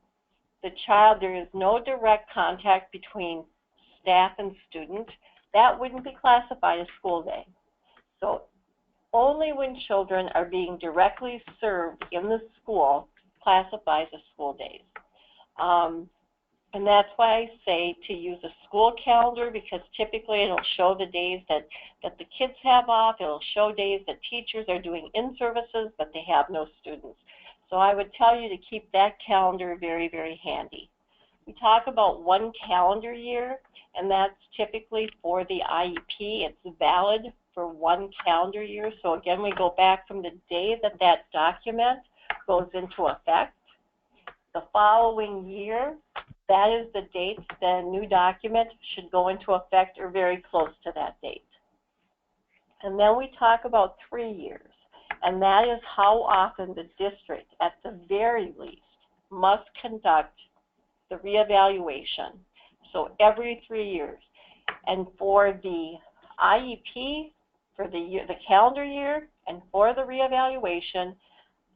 there is no direct contact between staff and student, that wouldn't be classified as school day. So only when children are being directly served in the school classifies as school days. And that's why I say to use a school calendar, because typically it'll show the days that the kids have off. It'll show days that teachers are doing in-services, but they have no students. So I would tell you to keep that calendar very, very handy. We talk about 1 calendar year, and that's typically for the IEP. It's valid for 1 calendar year. So again, we go back from the day that that document goes into effect. The following year, that is the date the new document should go into effect or very close to that date. And then we talk about 3 years, and that is how often the district, at the very least, must conduct the reevaluation. So every 3 years. And for the IEP, for the calendar year, and for the reevaluation,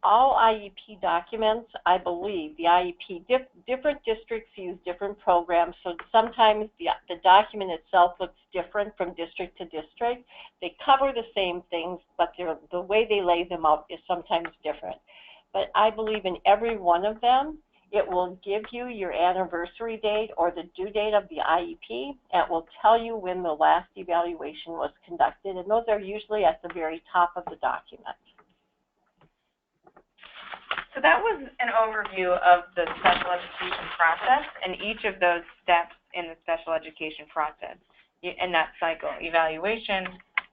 all IEP documents, I believe, the IEP, different districts use different programs, so sometimes the document itself looks different from district to district. They cover the same things, but the way they lay them out is sometimes different. But I believe in every one of them, it will give you your anniversary date or the due date of the IEP, and it will tell you when the last evaluation was conducted, and those are usually at the very top of the document. So that was an overview of the special education process and each of those steps in the special education process in that cycle: evaluation,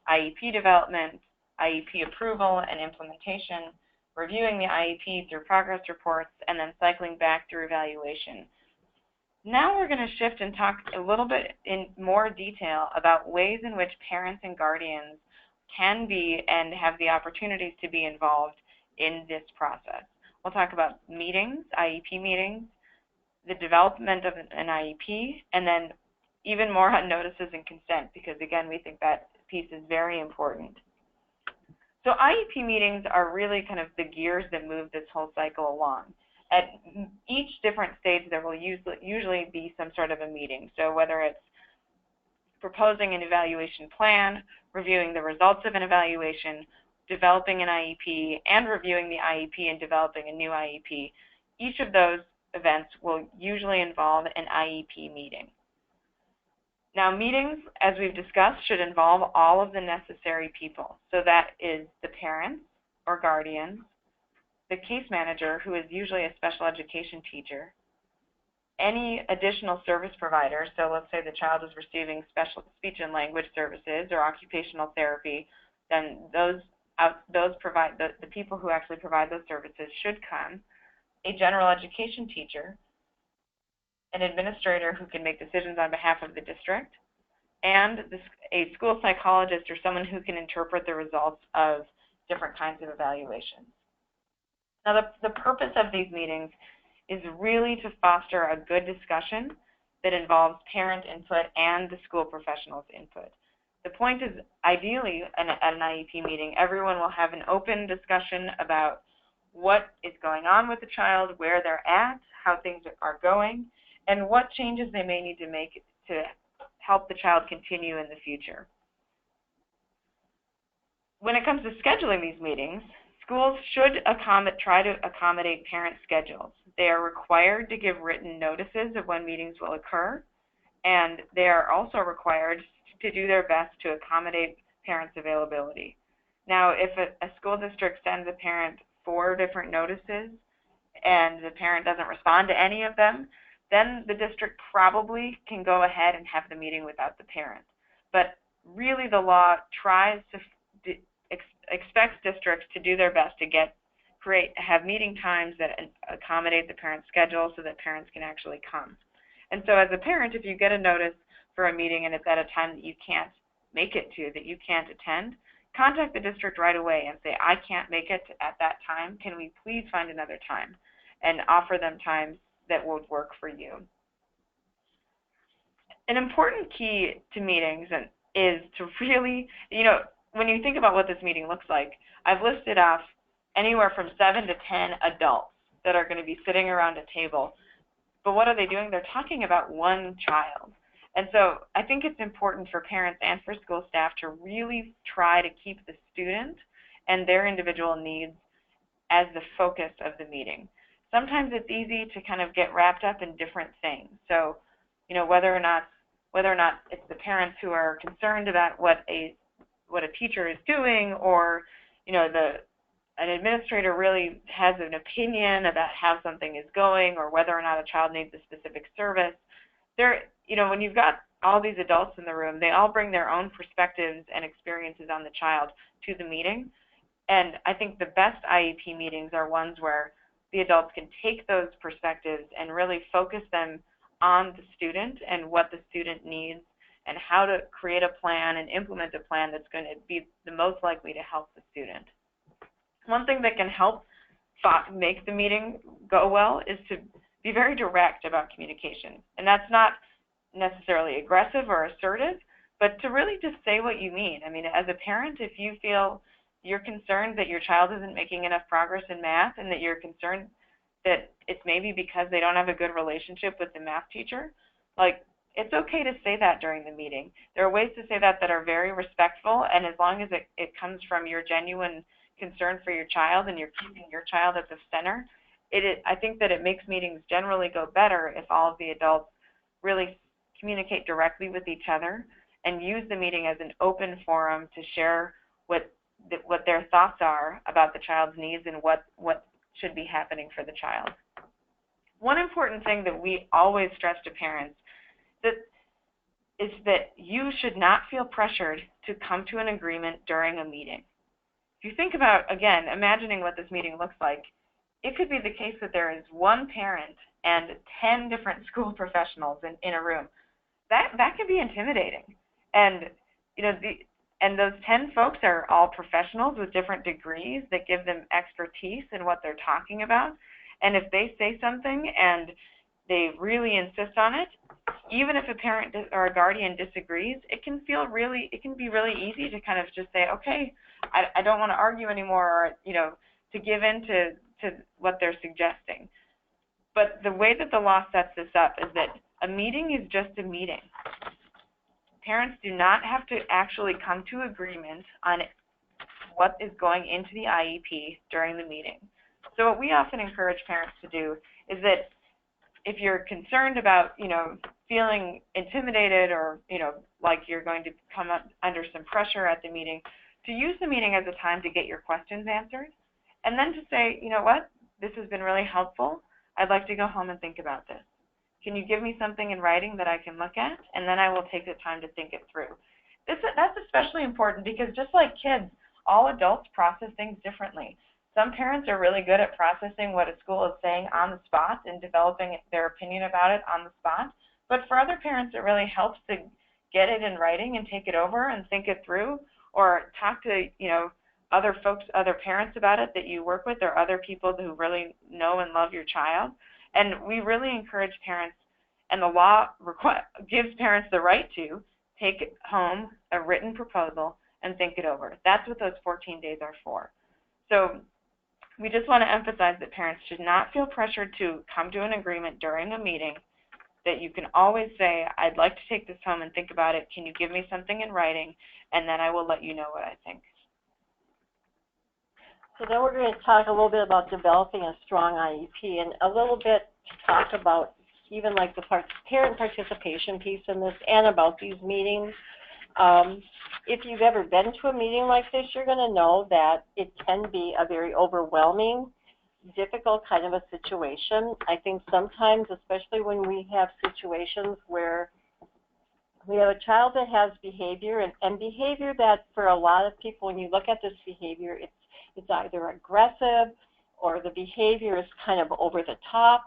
IEP development, IEP approval and implementation, reviewing the IEP through progress reports, and then cycling back through evaluation. Now we're going to shift and talk a little bit in more detail about ways in which parents and guardians can be and have the opportunities to be involved in this process. We'll talk about meetings, IEP meetings, the development of an IEP, and then even more on notices and consent, because again, we think that piece is very important. So IEP meetings are really kind of the gears that move this whole cycle along. At each different stage, there will usually be some sort of a meeting. So whether it's proposing an evaluation plan, reviewing the results of an evaluation, developing an IEP, and reviewing the IEP and developing a new IEP, each of those events will usually involve an IEP meeting. Now, meetings, as we've discussed, should involve all of the necessary people. So that is the parents or guardians, the case manager, who is usually a special education teacher, any additional service provider. So let's say the child is receiving special speech and language services or occupational therapy, then the people who actually provide those services should come. A general education teacher, an administrator who can make decisions on behalf of the district, and a school psychologist or someone who can interpret the results of different kinds of evaluations. Now, the purpose of these meetings is really to foster a good discussion that involves parent input and the school professionals' input. the point is, ideally, at an IEP meeting, everyone will have an open discussion about what is going on with the child, where they're at, how things are going, and what changes they may need to make to help the child continue in the future. When it comes to scheduling these meetings, schools should try to accommodate parent schedules. They are required to give written notices of when meetings will occur, and they are also required to do their best to accommodate parents' availability. Now, if a school district sends a parent 4 different notices and the parent doesn't respond to any of them, then the district probably can go ahead and have the meeting without the parent. But really, the law tries to expects districts to do their best to have meeting times that accommodate the parent's schedule so that parents can actually come. And so as a parent, if you get a notice for a meeting and it's at a time that you can't make it to, that you can't attend, contact the district right away and say, I can't make it at that time. Can we please find another time? And offer them times that would work for you. An important key to meetings is to really, when you think about what this meeting looks like, I've listed off anywhere from 7 to 10 adults that are going to be sitting around a table. But what are they doing? They're talking about one child. And so I think it's important for parents and for school staff to really try to keep the student and their individual needs as the focus of the meeting. Sometimes it's easy to kind of get wrapped up in different things. So, whether or not it's the parents who are concerned about what a teacher is doing, or an administrator really has an opinion about how something is going, or whether or not a child needs a specific service. When you've got all these adults in the room, they all bring their own perspectives and experiences on the child to the meeting. And I think the best IEP meetings are ones where the adults can take those perspectives and really focus them on the student and what the student needs and how to create a plan and implement a plan that's going to be the most likely to help the student. One thing that can help make the meeting go well is to be very direct about communication. And that's not necessarily aggressive or assertive, but to really just say what you mean. I mean, as a parent, if you feel you're concerned that your child isn't making enough progress in math and that you're concerned that it's maybe because they don't have a good relationship with the math teacher, it's okay to say that during the meeting. There are ways to say that are very respectful, and as long as it comes from your genuine concern for your child and you're keeping your child at the center, I think that it makes meetings generally go better if all of the adults really communicate directly with each other and use the meeting as an open forum to share what their thoughts are about the child's needs and what should be happening for the child. One important thing that we always stress to parents is that you should not feel pressured to come to an agreement during a meeting. If you think about, again, imagining what this meeting looks like, it could be the case that there is one parent and 10 different school professionals in a room. That can be intimidating. And and those 10 folks are all professionals with different degrees that give them expertise in what they're talking about. And if they say something and they really insist on it, even if a parent or a guardian disagrees, it can be really easy to kind of just say, okay, I don't want to argue anymore, or to give in to what they're suggesting. But the way that the law sets this up is that a meeting is just a meeting. Parents do not have to actually come to agreement on what is going into the IEP during the meeting. So what we often encourage parents to do is that if you're concerned about, feeling intimidated or, like you're going to come up under some pressure at the meeting, to use the meeting as a time to get your questions answered, and then to say, you know what, this has been really helpful. I'd like to go home and think about this. Can you give me something in writing that I can look at? And then I will take the time to think it through. That's especially important because just like kids, all adults process things differently. Some parents are really good at processing what a school is saying on the spot and developing their opinion about it on the spot. But for other parents, it really helps to get it in writing and take it over and think it through, or talk to, other parents about it that you work with, or other people who really know and love your child. And we really encourage parents, and the law gives parents the right to take home a written proposal and think it over. That's what those 14 days are for. So we just want to emphasize that parents should not feel pressured to come to an agreement during a meeting, that you can always say, I'd like to take this home and think about it. Can you give me something in writing? And then I will let you know what I think. So then we're going to talk a little bit about developing a strong IEP and a little bit to talk about even like the parent participation piece in this and about these meetings. If you've ever been to a meeting like this, you're going to know that it can be a very overwhelming, difficult kind of a situation. I think sometimes, especially when we have situations where we have a child that has behavior and behavior that for a lot of people, when you look at this behavior, it's either aggressive or the behavior is kind of over the top.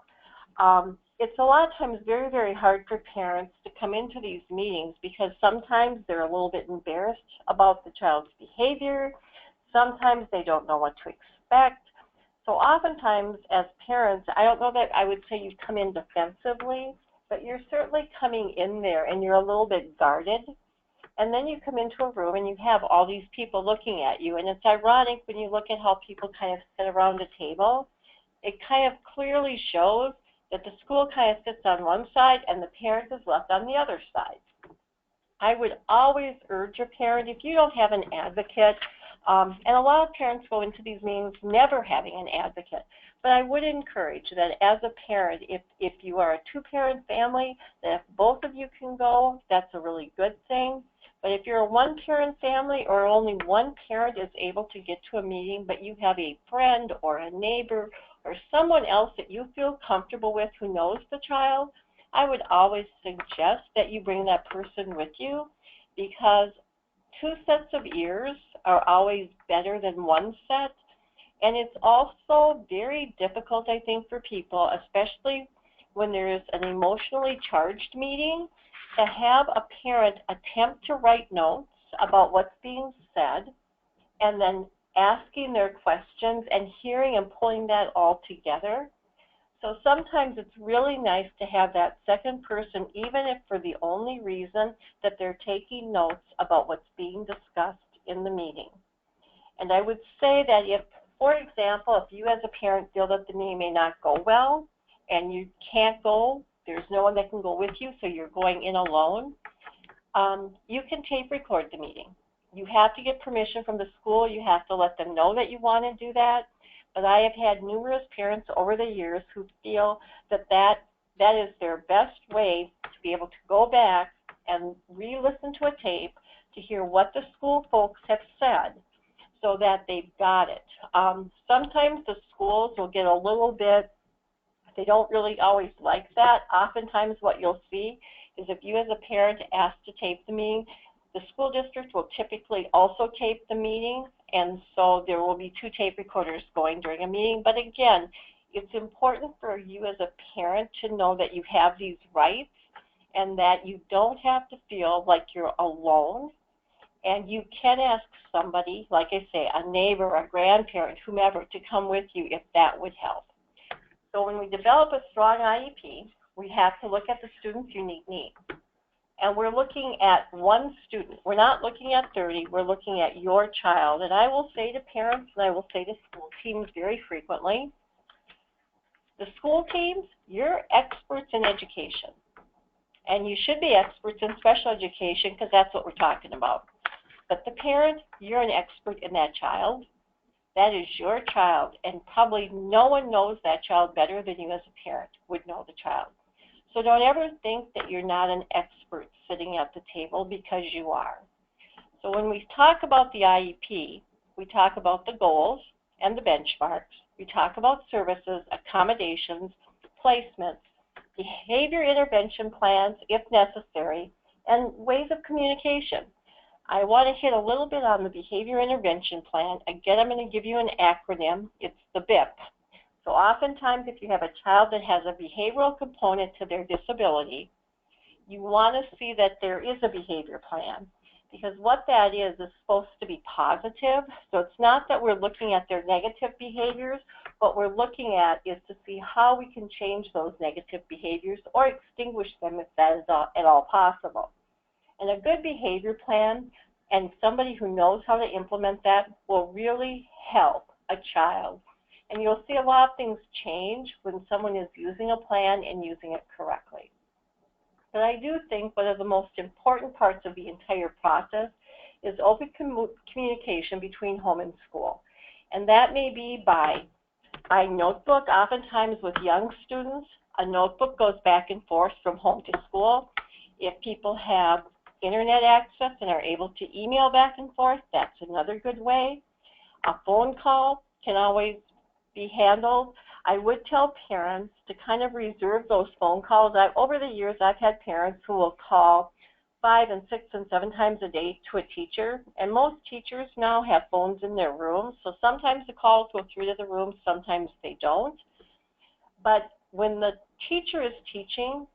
It's a lot of times very, very hard for parents to come into these meetings because sometimes they're a little bit embarrassed about the child's behavior. Sometimes they don't know what to expect. So oftentimes as parents, I don't know that I would say you come in defensively, but you're certainly coming in there and you're a little bit guarded. And then you come into a room and you have all these people looking at you. And it's ironic when you look at how people kind of sit around a table, it kind of clearly shows that the school kind of sits on one side and the parent is left on the other side. I would always urge a parent, if you don't have an advocate, and a lot of parents go into these meetings never having an advocate, but I would encourage that as a parent, if you are a two-parent family, that if both of you can go, that's a really good thing. But if you're a one-parent family or only one parent is able to get to a meeting, but you have a friend or a neighbor or someone else that you feel comfortable with who knows the child, I would always suggest that you bring that person with you, because two sets of ears are always better than one set. And it's also very difficult, I think, for people, especially when there's an emotionally charged meeting, to have a parent attempt to write notes about what's being said and then asking their questions and hearing and pulling that all together. So sometimes it's really nice to have that second person, even if for the only reason that they're taking notes about what's being discussed in the meeting. And I would say that if, for example, if you as a parent feel that the meeting may not go well and you can't go, there's no one that can go with you, so you're going in alone, you can tape record the meeting. You have to get permission from the school. You have to let them know that you want to do that. But I have had numerous parents over the years who feel that that is their best way to be able to go back and re-listen to a tape to hear what the school folks have said so that they've got it. Sometimes the schools will get a little bit, they don't really always like that. Oftentimes what you'll see is if you as a parent ask to tape the meeting, the school district will typically also tape the meeting, and so there will be two tape recorders going during a meeting. But again, it's important for you as a parent to know that you have these rights and that you don't have to feel like you're alone. And you can ask somebody, like I say, a neighbor, a grandparent, whomever, to come with you if that would help. So when we develop a strong IEP, we have to look at the student's unique needs. And we're looking at one student. We're not looking at 30. We're looking at your child. And I will say to parents, and I will say to school teams very frequently, the school teams, you're experts in education. And you should be experts in special education because that's what we're talking about. But the parent, you're an expert in that child. That is your child. And probably no one knows that child better than you as a parent would know the child. So don't ever think that you're not an expert sitting at the table, because you are. So when we talk about the IEP, we talk about the goals and the benchmarks. We talk about services, accommodations, placements, behavior intervention plans if necessary, and ways of communication. I want to hit a little bit on the behavior intervention plan. Again, I'm going to give you an acronym. It's the BIP. So oftentimes if you have a child that has a behavioral component to their disability, you want to see that there is a behavior plan, because what that is supposed to be positive. So it's not that we're looking at their negative behaviors. What we're looking at is to see how we can change those negative behaviors or extinguish them if that is at all possible. And a good behavior plan and somebody who knows how to implement that will really help a child. And you'll see a lot of things change when someone is using a plan and using it correctly. But I do think one of the most important parts of the entire process is open communication between home and school. And that may be by notebook. Oftentimes with young students, a notebook goes back and forth from home to school. If people have internet access and are able to email back and forth, that's another good way. A phone call can always be handled. I would tell parents to kind of reserve those phone calls. Over the years, I've had parents who will call 5 and 6 and 7 times a day to a teacher, and most teachers now have phones in their rooms, so sometimes the calls go through to the room, sometimes they don't. But when the teacher is teaching,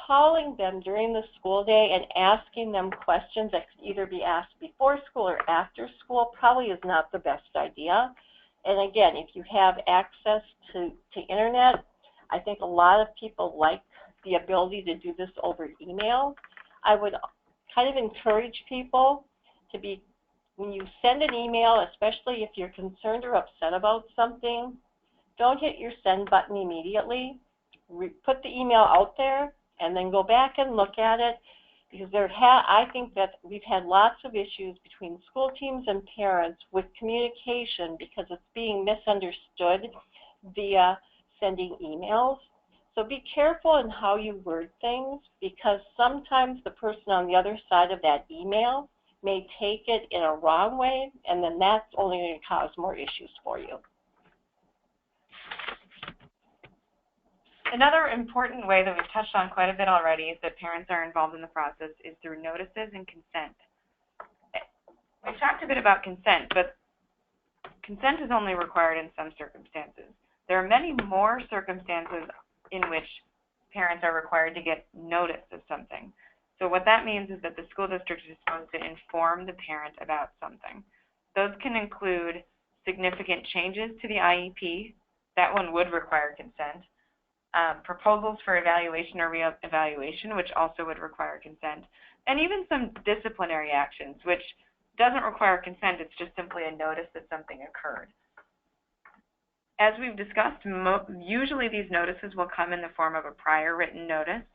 calling them during the school day and asking them questions that could either be asked before school or after school probably is not the best idea. And again, if you have access to internet, I think a lot of people like the ability to do this over email. I would kind of encourage people to be, when you send an email, especially if you're concerned or upset about something, don't hit your send button immediately. Put the email out there and then go back and look at it, because I think that we've had lots of issues between school teams and parents with communication because it's being misunderstood via sending emails. So be careful in how you word things, because sometimes the person on the other side of that email may take it in a wrong way, and then that's only going to cause more issues for you. Another important way that we've touched on quite a bit already is that parents are involved in the process is through notices and consent. We've talked a bit about consent, but consent is only required in some circumstances. There are many more circumstances in which parents are required to get notice of something. So what that means is that the school district is supposed to inform the parent about something. Those can include significant changes to the IEP. That one would require consent. Proposals for evaluation or re-evaluation, which also would require consent, and even some disciplinary actions, which doesn't require consent. It's just simply a notice that something occurred. As we've discussed, usually these notices will come in the form of a prior written notice,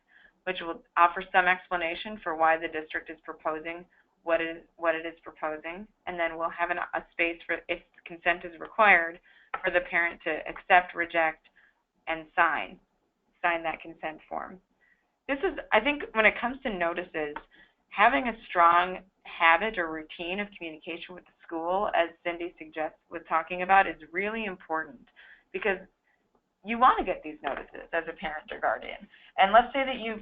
which will offer some explanation for why the district is proposing what it is proposing, and then we'll have a space for, if consent is required, for the parent to accept, reject, and sign that consent form. This is, I think, when it comes to notices, having a strong habit or routine of communication with the school, as Cindy was talking about, is really important, because you want to get these notices as a parent or guardian. And let's say that you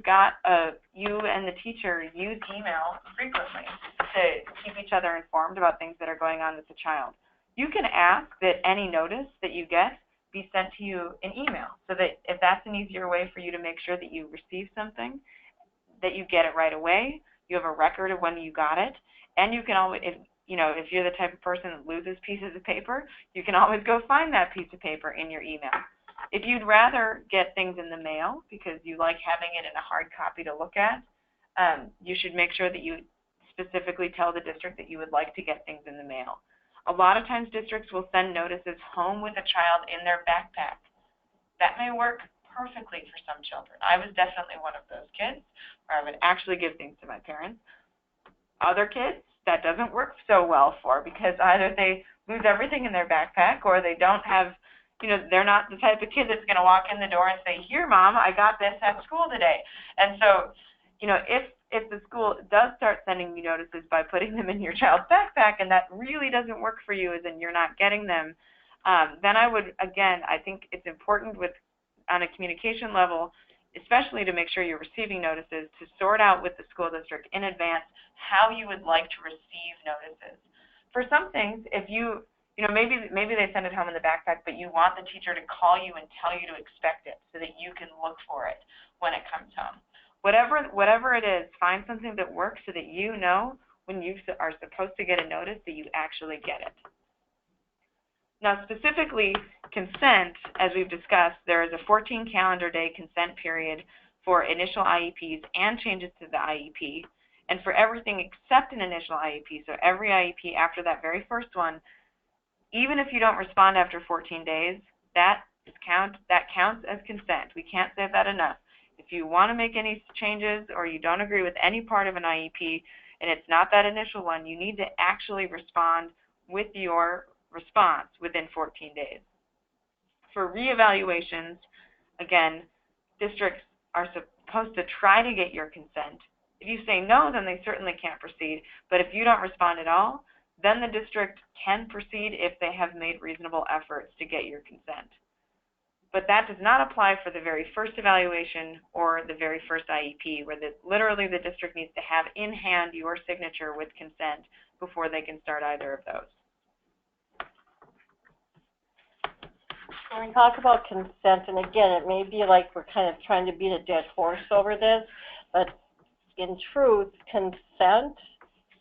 and the teacher use email frequently to keep each other informed about things that are going on with the child. You can ask that any notice that you get be sent to you in email, so that if that's an easier way for you to make sure that you receive something, that you get it right away, you have a record of when you got it, and you can always, if you're the type of person that loses pieces of paper, you can always go find that piece of paper in your email. If you'd rather get things in the mail because you like having it in a hard copy to look at, you should make sure that you specifically tell the district that you would like to get things in the mail. A lot of times districts will send notices home with a child in their backpack. That may work perfectly for some children. I was definitely one of those kids where I would actually give things to my parents. Other kids, that doesn't work so well for, because either they lose everything in their backpack, or they don't have, they're not the type of kid that's going to walk in the door and say, "Here, Mom, I got this at school today." And so, if the school does start sending you notices by putting them in your child's backpack, and that really doesn't work for you, as in you're not getting them, then I think it's important on a communication level, especially to make sure you're receiving notices, to sort out with the school district in advance how you would like to receive notices. For some things, if maybe they send it home in the backpack, but you want the teacher to call you and tell you to expect it so that you can look for it when it comes home. Whatever it is, find something that works so that you know when you are supposed to get a notice that you actually get it. Now, specifically, consent, as we've discussed, there is a 14 calendar day consent period for initial IEPs and changes to the IEP, And for everything except an initial IEP, so every IEP after that very first one, even if you don't respond after 14 days, that counts as consent. We can't say that enough. If you want to make any changes or you don't agree with any part of an IEP and it's not that initial one, you need to actually respond with your response within 14 days. For reevaluations, again, districts are supposed to try to get your consent. If you say no, then they certainly can't proceed. But if you don't respond at all, then the district can proceed if they have made reasonable efforts to get your consent. But that does not apply for the very first evaluation or the very first IEP, where literally the district needs to have in hand your signature with consent before they can start either of those. When we talk about consent, and again, it may be like we're kind of trying to beat a dead horse over this, but in truth, consent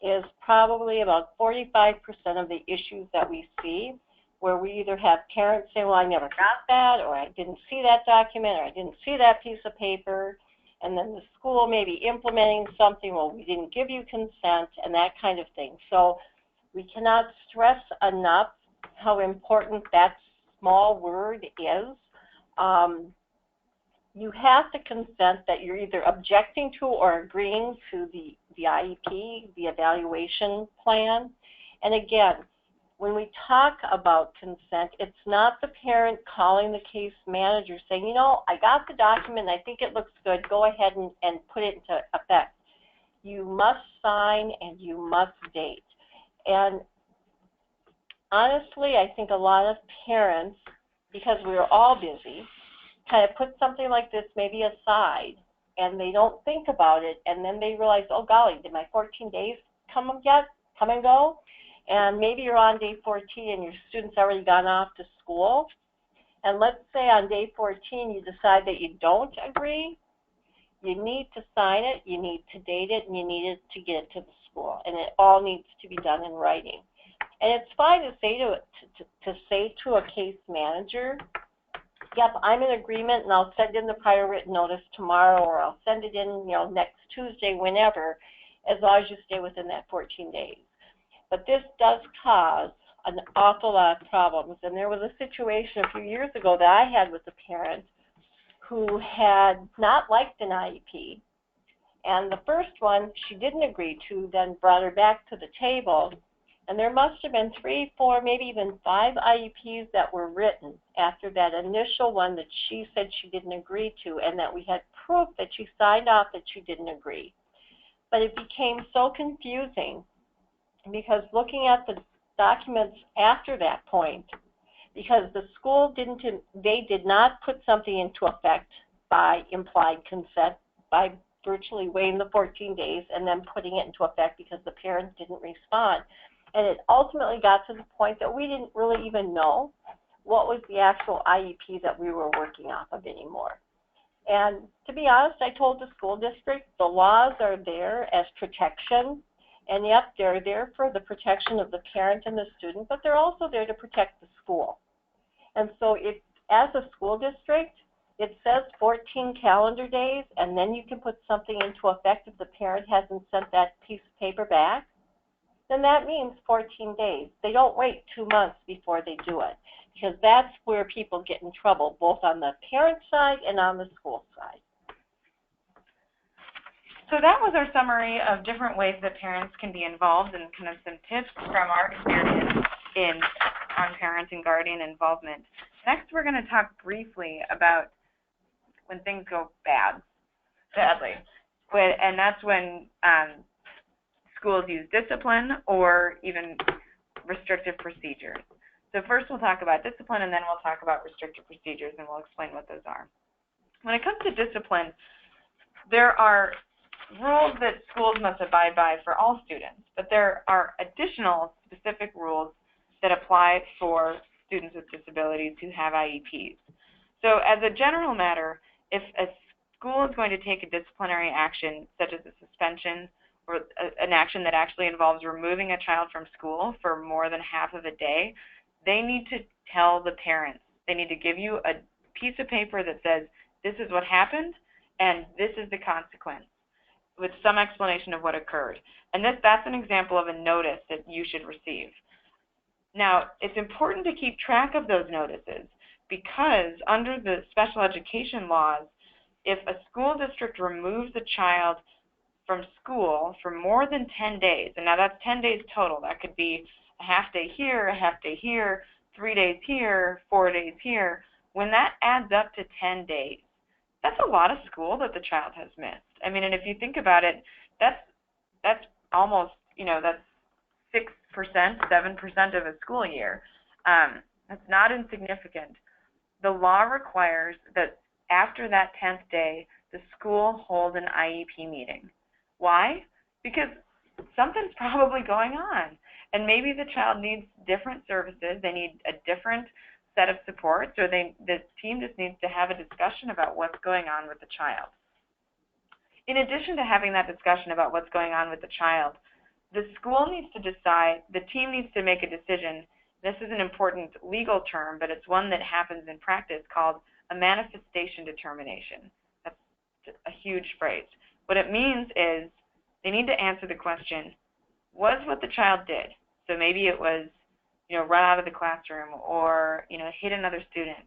is probably about 45% of the issues that we see, where we either have parents say, well, I never got that, or I didn't see that document, or I didn't see that piece of paper, and then the school may be implementing something, well, we didn't give you consent, and that kind of thing. So we cannot stress enough how important that small word is. You have to consent that you're either objecting to or agreeing to the IEP, the evaluation plan. And again, when we talk about consent, it's not the parent calling the case manager saying, you know, I got the document, I think it looks good, go ahead and put it into effect. You must sign and you must date. And honestly, I think a lot of parents, because we're all busy, kind of put something like this maybe aside, and they don't think about it, and then they realize, oh golly, did my 14 days come and go? And maybe you're on day 14 and your student's already gone off to school, and let's say on day 14 you decide that you don't agree. You need to sign it, you need to date it, and you need it to get it to the school, and it all needs to be done in writing. And it's fine to say to a case manager, yep, I'm in agreement, and I'll send in the prior written notice tomorrow, or I'll send it in, next Tuesday, whenever, as long as you stay within that 14 days. But this does cause an awful lot of problems. And there was a situation a few years ago that I had with a parent who had not liked an IEP. And the first one she didn't agree to, then brought her back to the table. And there must have been 3, 4, maybe even 5 IEPs that were written after that initial one that she said she didn't agree to, and that we had proof that she signed off that she didn't agree. But it became so confusing because looking at the documents after that point, because the school did not put something into effect by implied consent, by virtually waiting the 14 days and then putting it into effect because the parent didn't respond. And it ultimately got to the point that we didn't really even know what was the actual IEP that we were working off of anymore. And to be honest, I told the school district the laws are there as protection. And yep, they're there for the protection of the parent and the student, but they're also there to protect the school. And so if, as a school district, it says 14 calendar days, and then you can put something into effect if the parent hasn't sent that piece of paper back, then that means 14 days. They don't wait 2 months before they do it, because that's where people get in trouble, both on the parent side and on the school side. So that was our summary of different ways that parents can be involved and kind of some tips from our experience on parent and guardian involvement. Next, we're going to talk briefly about when things go badly. And that's when schools use discipline or even restrictive procedures. So first we'll talk about discipline, and then we'll talk about restrictive procedures, and we'll explain what those are. When it comes to discipline, there are rules that schools must abide by for all students, but there are additional specific rules that apply for students with disabilities who have IEPs. So as a general matter, if a school is going to take a disciplinary action, such as a suspension or an action that actually involves removing a child from school for more than half of a day, they need to tell the parents. They need to give you a piece of paper that says, this is what happened, and this is the consequence. with some explanation of what occurred. And that's an example of a notice that you should receive. Now, it's important to keep track of those notices because under the special education laws, if a school district removes a child from school for more than 10 days, and now that's 10 days total. That could be a half day here, a half day here, 3 days here, 4 days here. When that adds up to 10 days, that's a lot of school that the child has missed. I mean, and if you think about it, that's almost, that's 6%, 7% of a school year. That's not insignificant. The law requires that after that 10th day, the school hold an IEP meeting. Why? Because something's probably going on, and maybe the child needs different services. They need a different set of supports, or the team just needs to have a discussion about what's going on with the child. In addition to having that discussion about what's going on with the child, the school needs to decide, the team needs to make a decision. This is an important legal term, but it's one that happens in practice called a manifestation determination. That's a huge phrase. What it means is they need to answer the question, was what the child did, so maybe it was, run out of the classroom or, hit another student,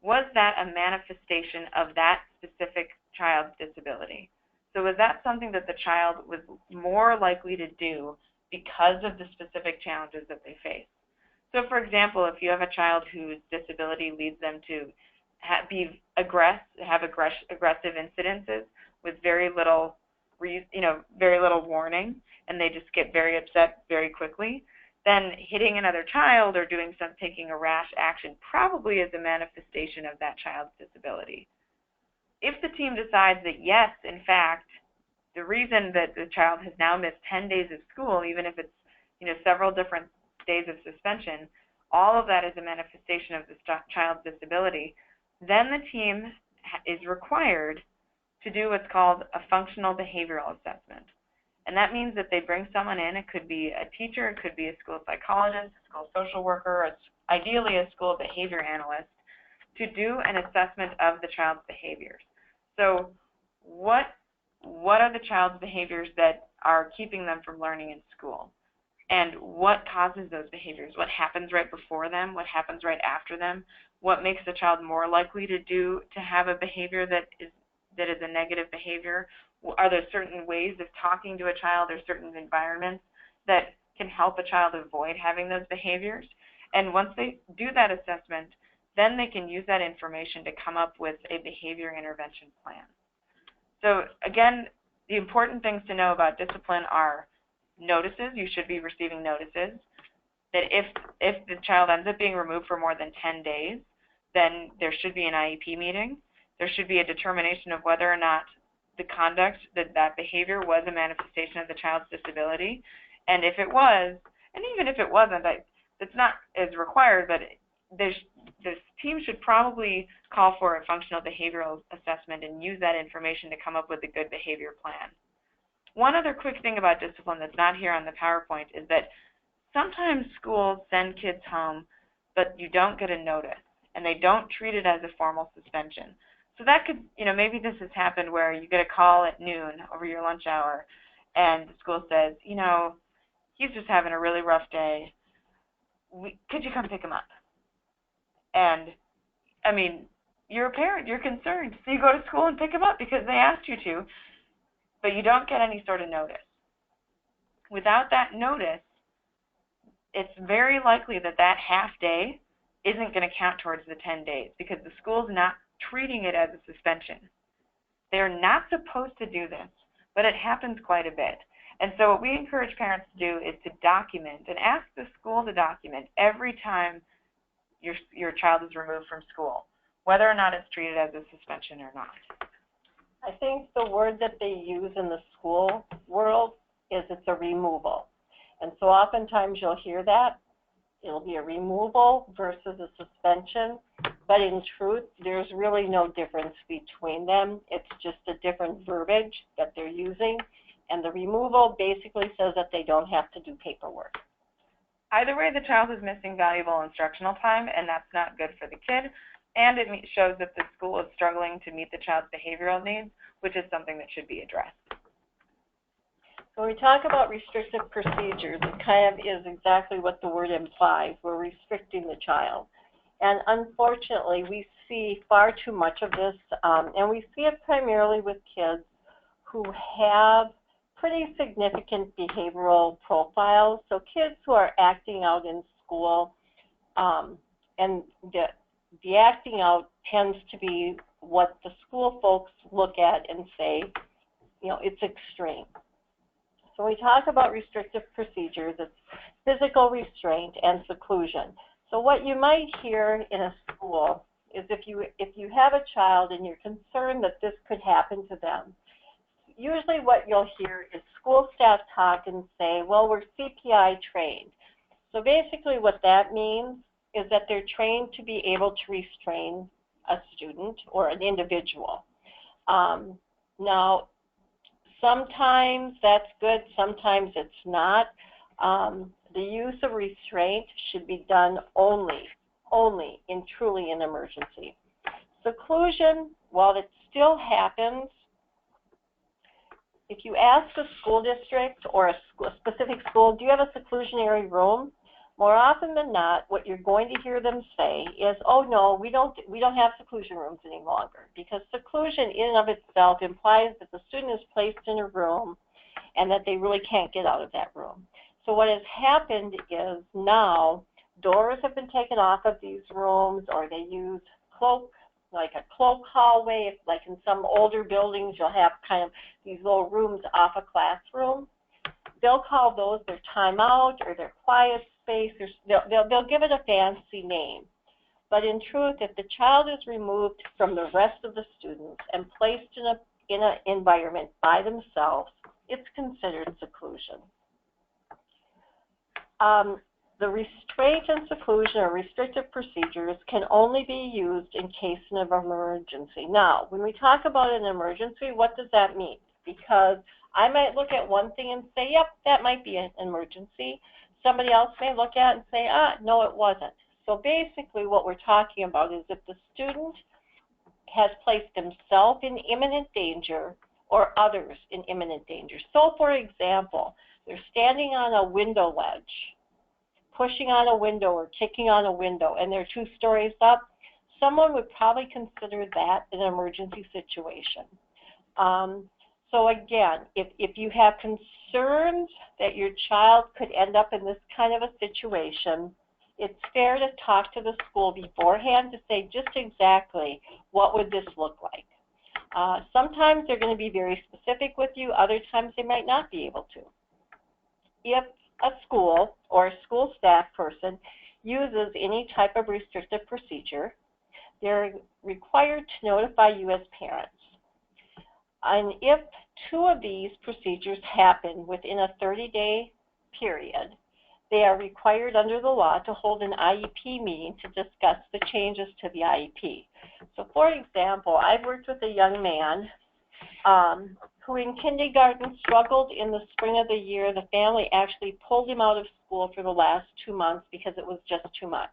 was that a manifestation of that specific child's disability? So was that something that the child was more likely to do because of the specific challenges that they face? So for example, if you have a child whose disability leads them to have aggressive incidences with very little warning, and they just get very upset very quickly, then hitting another child or taking a rash action probably is a manifestation of that child's disability. If the team decides that yes, in fact, the reason that the child has now missed 10 days of school, even if it's several different days of suspension, all of that is a manifestation of the child's disability, then the team is required to do what's called a functional behavioral assessment. And that means that they bring someone in. It could be a teacher, it could be a school psychologist, a school social worker, ideally a school behavior analyst, to do an assessment of the child's behaviors. So what are the child's behaviors that are keeping them from learning in school? And what causes those behaviors? What happens right before them? What happens right after them? What makes the child more likely to have a behavior that is a negative behavior? Are there certain ways of talking to a child or certain environments that can help a child avoid having those behaviors? And once they do that assessment, then they can use that information to come up with a behavior intervention plan. So again, the important things to know about discipline are notices. You should be receiving notices. That if the child ends up being removed for more than 10 days, then there should be an IEP meeting. There should be a determination of whether or not the conduct, that behavior was a manifestation of the child's disability. And if it was, and even if it wasn't, it's not as required, but this team should probably call for a functional behavioral assessment and use that information to come up with a good behavior plan. One other quick thing about discipline that's not here on the PowerPoint is that sometimes schools send kids home, but you don't get a notice, and they don't treat it as a formal suspension. So that could, maybe this has happened where you get a call at noon over your lunch hour, and the school says, he's just having a really rough day. Could you come pick him up? And, I mean, you're a parent, you're concerned. So you go to school and pick him up because they asked you to, but you don't get any sort of notice. Without that notice, it's very likely that half day isn't going to count towards the 10 days because the school's not treating it as a suspension. They're not supposed to do this, but it happens quite a bit. And so what we encourage parents to do is to document and ask the school to document every time your child is removed from school, whether or not it's treated as a suspension or not. I think the word that they use in the school world is it's a removal. And so oftentimes you'll hear that. It'll be a removal versus a suspension. But in truth, there's really no difference between them. It's just a different verbiage that they're using. And the removal basically says that they don't have to do paperwork. Either way, the child is missing valuable instructional time, and that's not good for the kid. And it shows that the school is struggling to meet the child's behavioral needs, which is something that should be addressed. So when we talk about restrictive procedures, it kind of is exactly what the word implies. We're restricting the child. And unfortunately, we see far too much of this, and we see it primarily with kids who have pretty significant behavioral profiles. So kids who are acting out in school, and the acting out tends to be what the school folks look at and say, you know, it's extreme. So when we talk about restrictive procedures, it's physical restraint and seclusion. So what you might hear in a school is if you have a child and you're concerned that this could happen to them, usually what you'll hear is school staff talk and say, well, we're CPI trained. So basically what that means is that they're trained to be able to restrain a student or an individual. Now, sometimes that's good, sometimes it's not. The use of restraint should be done only in truly an emergency. Seclusion, while it still happens, if you ask a school district or a specific school, do you have a seclusionary room? More often than not, what you're going to hear them say is, oh no, we don't have seclusion rooms any longer, because seclusion in and of itself implies that the student is placed in a room and that they really can't get out of that room. So what has happened is now doors have been taken off of these rooms, or they use like a cloak hallway. Like in some older buildings, you'll have kind of these little rooms off a classroom. They'll call those their timeout or their quiet space. They'll give it a fancy name. But in truth, if the child is removed from the rest of the students and placed in an environment by themselves, it's considered seclusion. The restraint and seclusion or restrictive procedures can only be used in case of emergency. Now, when we talk about an emergency, what does that mean? Because I might look at one thing and say, yep, that might be an emergency. Somebody else may look at it and say, no, it wasn't. So basically what we're talking about is if the student has placed himself in imminent danger or others in imminent danger. So for example, they're standing on a window ledge, pushing on a window or kicking on a window, and they're 2 stories up, someone would probably consider that an emergency situation. So again, if you have concerns that your child could end up in this kind of a situation, it's fair to talk to the school beforehand to say just exactly what would this look like. Sometimes they're going to be very specific with you, other times they might not be able to. If a school or a school staff person uses any type of restrictive procedure, they're required to notify you as parents. And if 2 of these procedures happen within a 30-day period, they are required under the law to hold an IEP meeting to discuss the changes to the IEP. So for example, I've worked with a young man who in kindergarten struggled in the spring of the year. The family actually pulled him out of school for the last 2 months because it was just too much.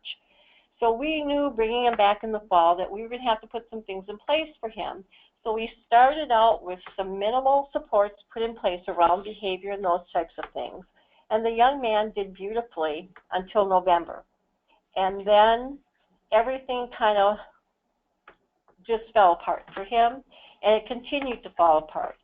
So we knew bringing him back in the fall that we were going to have to put some things in place for him. So we started out with some minimal supports put in place around behavior and those types of things. And the young man did beautifully until November. And then everything kind of just fell apart for him, and it continued to fall apart.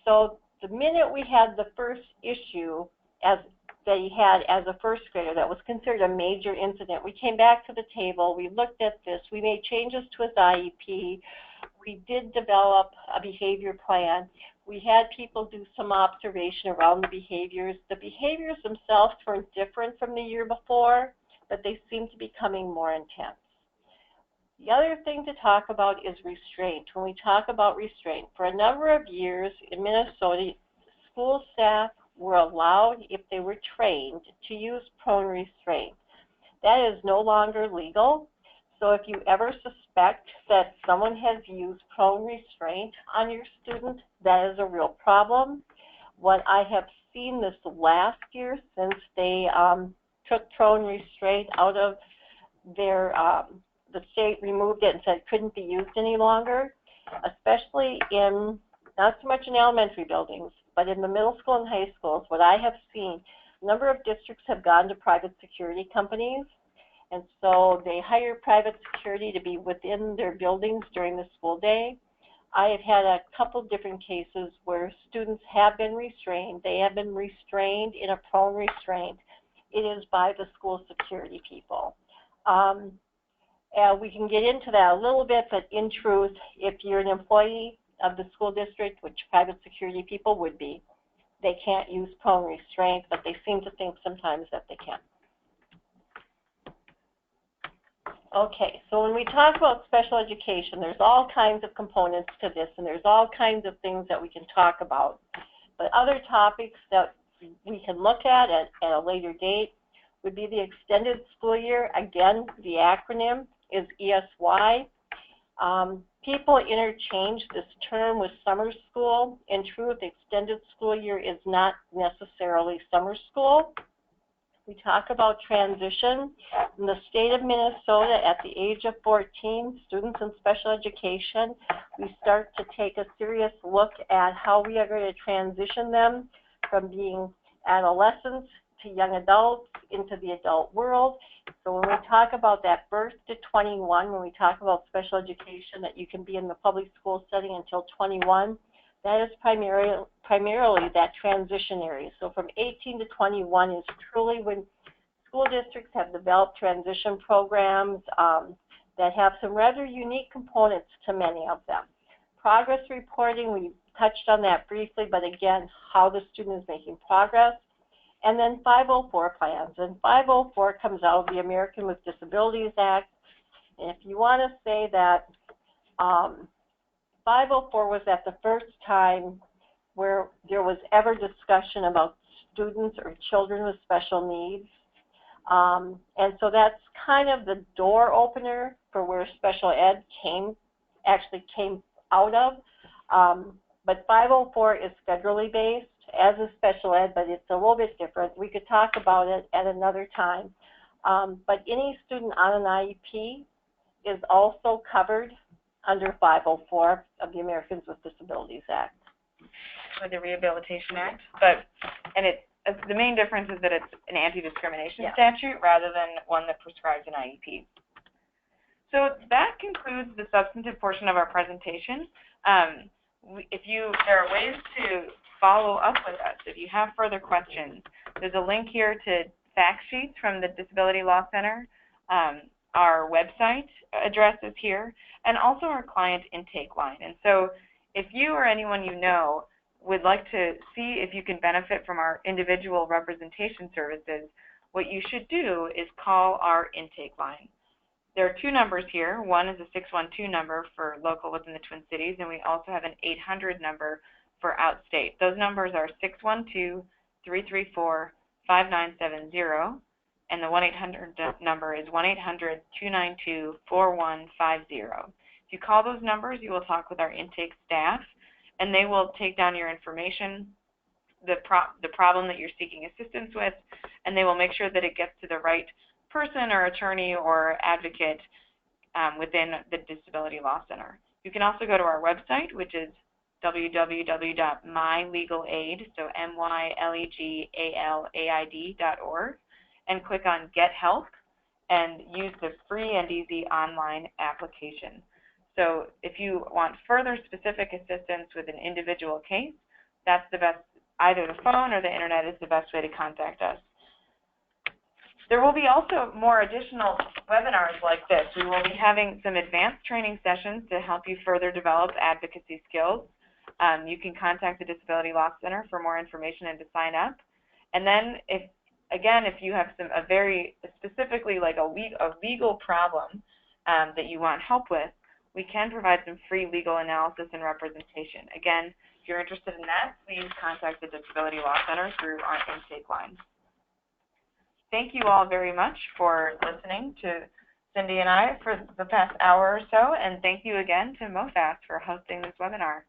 So the minute we had the first issue that he had as a first grader that was considered a major incident, we came back to the table, we looked at this, we made changes to his IEP, we did develop a behavior plan, we had people do some observation around the behaviors. The behaviors themselves weren't different from the year before, but they seem to be becoming more intense. The other thing to talk about is restraint. When we talk about restraint, for a number of years in Minnesota, school staff were allowed, if they were trained, to use prone restraint. That is no longer legal. So if you ever suspect that someone has used prone restraint on your student, that is a real problem. What I have seen this last year, since they took prone restraint out of their, the state removed it and said it couldn't be used any longer, especially in not so much in elementary buildings, but in the middle school and high schools, what I have seen, a number of districts have gone to private security companies, and so they hire private security to be within their buildings during the school day. I have had a couple different cases where students have been restrained. They have been restrained in a prone restraint. It is by the school security people. We can get into that a little bit, but in truth, if you're an employee of the school district, which private security people would be, they can't use prone restraint, but they seem to think sometimes that they can. Okay, so when we talk about special education, there's all kinds of components to this, and there's all kinds of things that we can talk about. But other topics that we can look at a later date would be the extended school year. Again, the acronym is ESY. People interchange this term with summer school. In truth, extended school year is not necessarily summer school. We talk about transition. In the state of Minnesota, at the age of 14, students in special education, we start to take a serious look at how we are going to transition them from being adolescents to young adults into the adult world. So when we talk about that birth to 21, when we talk about special education, that you can be in the public school setting until 21, that is primarily that transition area. So from 18 to 21 is truly when school districts have developed transition programs that have some rather unique components to many of them. Progress reporting, we touched on that briefly, but again, how the student is making progress. And then 504 plans. And 504 comes out of the Americans with Disabilities Act. And if you want to say that 504 was at the first time where there was ever discussion about students or children with special needs. And so that's kind of the door opener for where special ed actually came out of. But 504 is federally based, as is special ed, but it's a little bit different. We could talk about it at another time. But any student on an IEP is also covered under 504 of the Americans with Disabilities Act. With the Rehabilitation Act, the main difference is that it's an anti-discrimination statute rather than one that prescribes an IEP. So that concludes the substantive portion of our presentation. There are ways to follow up with us if you have further questions. There's a link here to fact sheets from the Disability Law Center. Our website address is here, and also our client intake line. And so if you or anyone you know would like to see if you can benefit from our individual representation services, what you should do is call our intake line. There are two numbers here. One is a 612 number for local within the Twin Cities, and we also have an 800 number for outstate. Those numbers are 612-334-5970, and the 1-800 number is 1-800-292-4150. If you call those numbers, you will talk with our intake staff, and they will take down your information, the problem that you're seeking assistance with, and they will make sure that it gets to the right person or attorney or advocate within the Disability Law Center. You can also go to our website, which is www.mylegalaid, so mylegalaid.org, and click on Get Help and use the free and easy online application. So if you want further specific assistance with an individual case, that's the best. Either the phone or the internet is the best way to contact us. There will be also more additional webinars like this. We will be having some advanced training sessions to help you further develop advocacy skills. You can contact the Disability Law Center for more information and to sign up. And then, if you have a very specifically like a legal problem that you want help with, we can provide some free legal analysis and representation. Again, if you're interested in that, please contact the Disability Law Center through our intake line. Thank you all very much for listening to Cindy and I for the past hour or so, and thank you again to MoFast for hosting this webinar.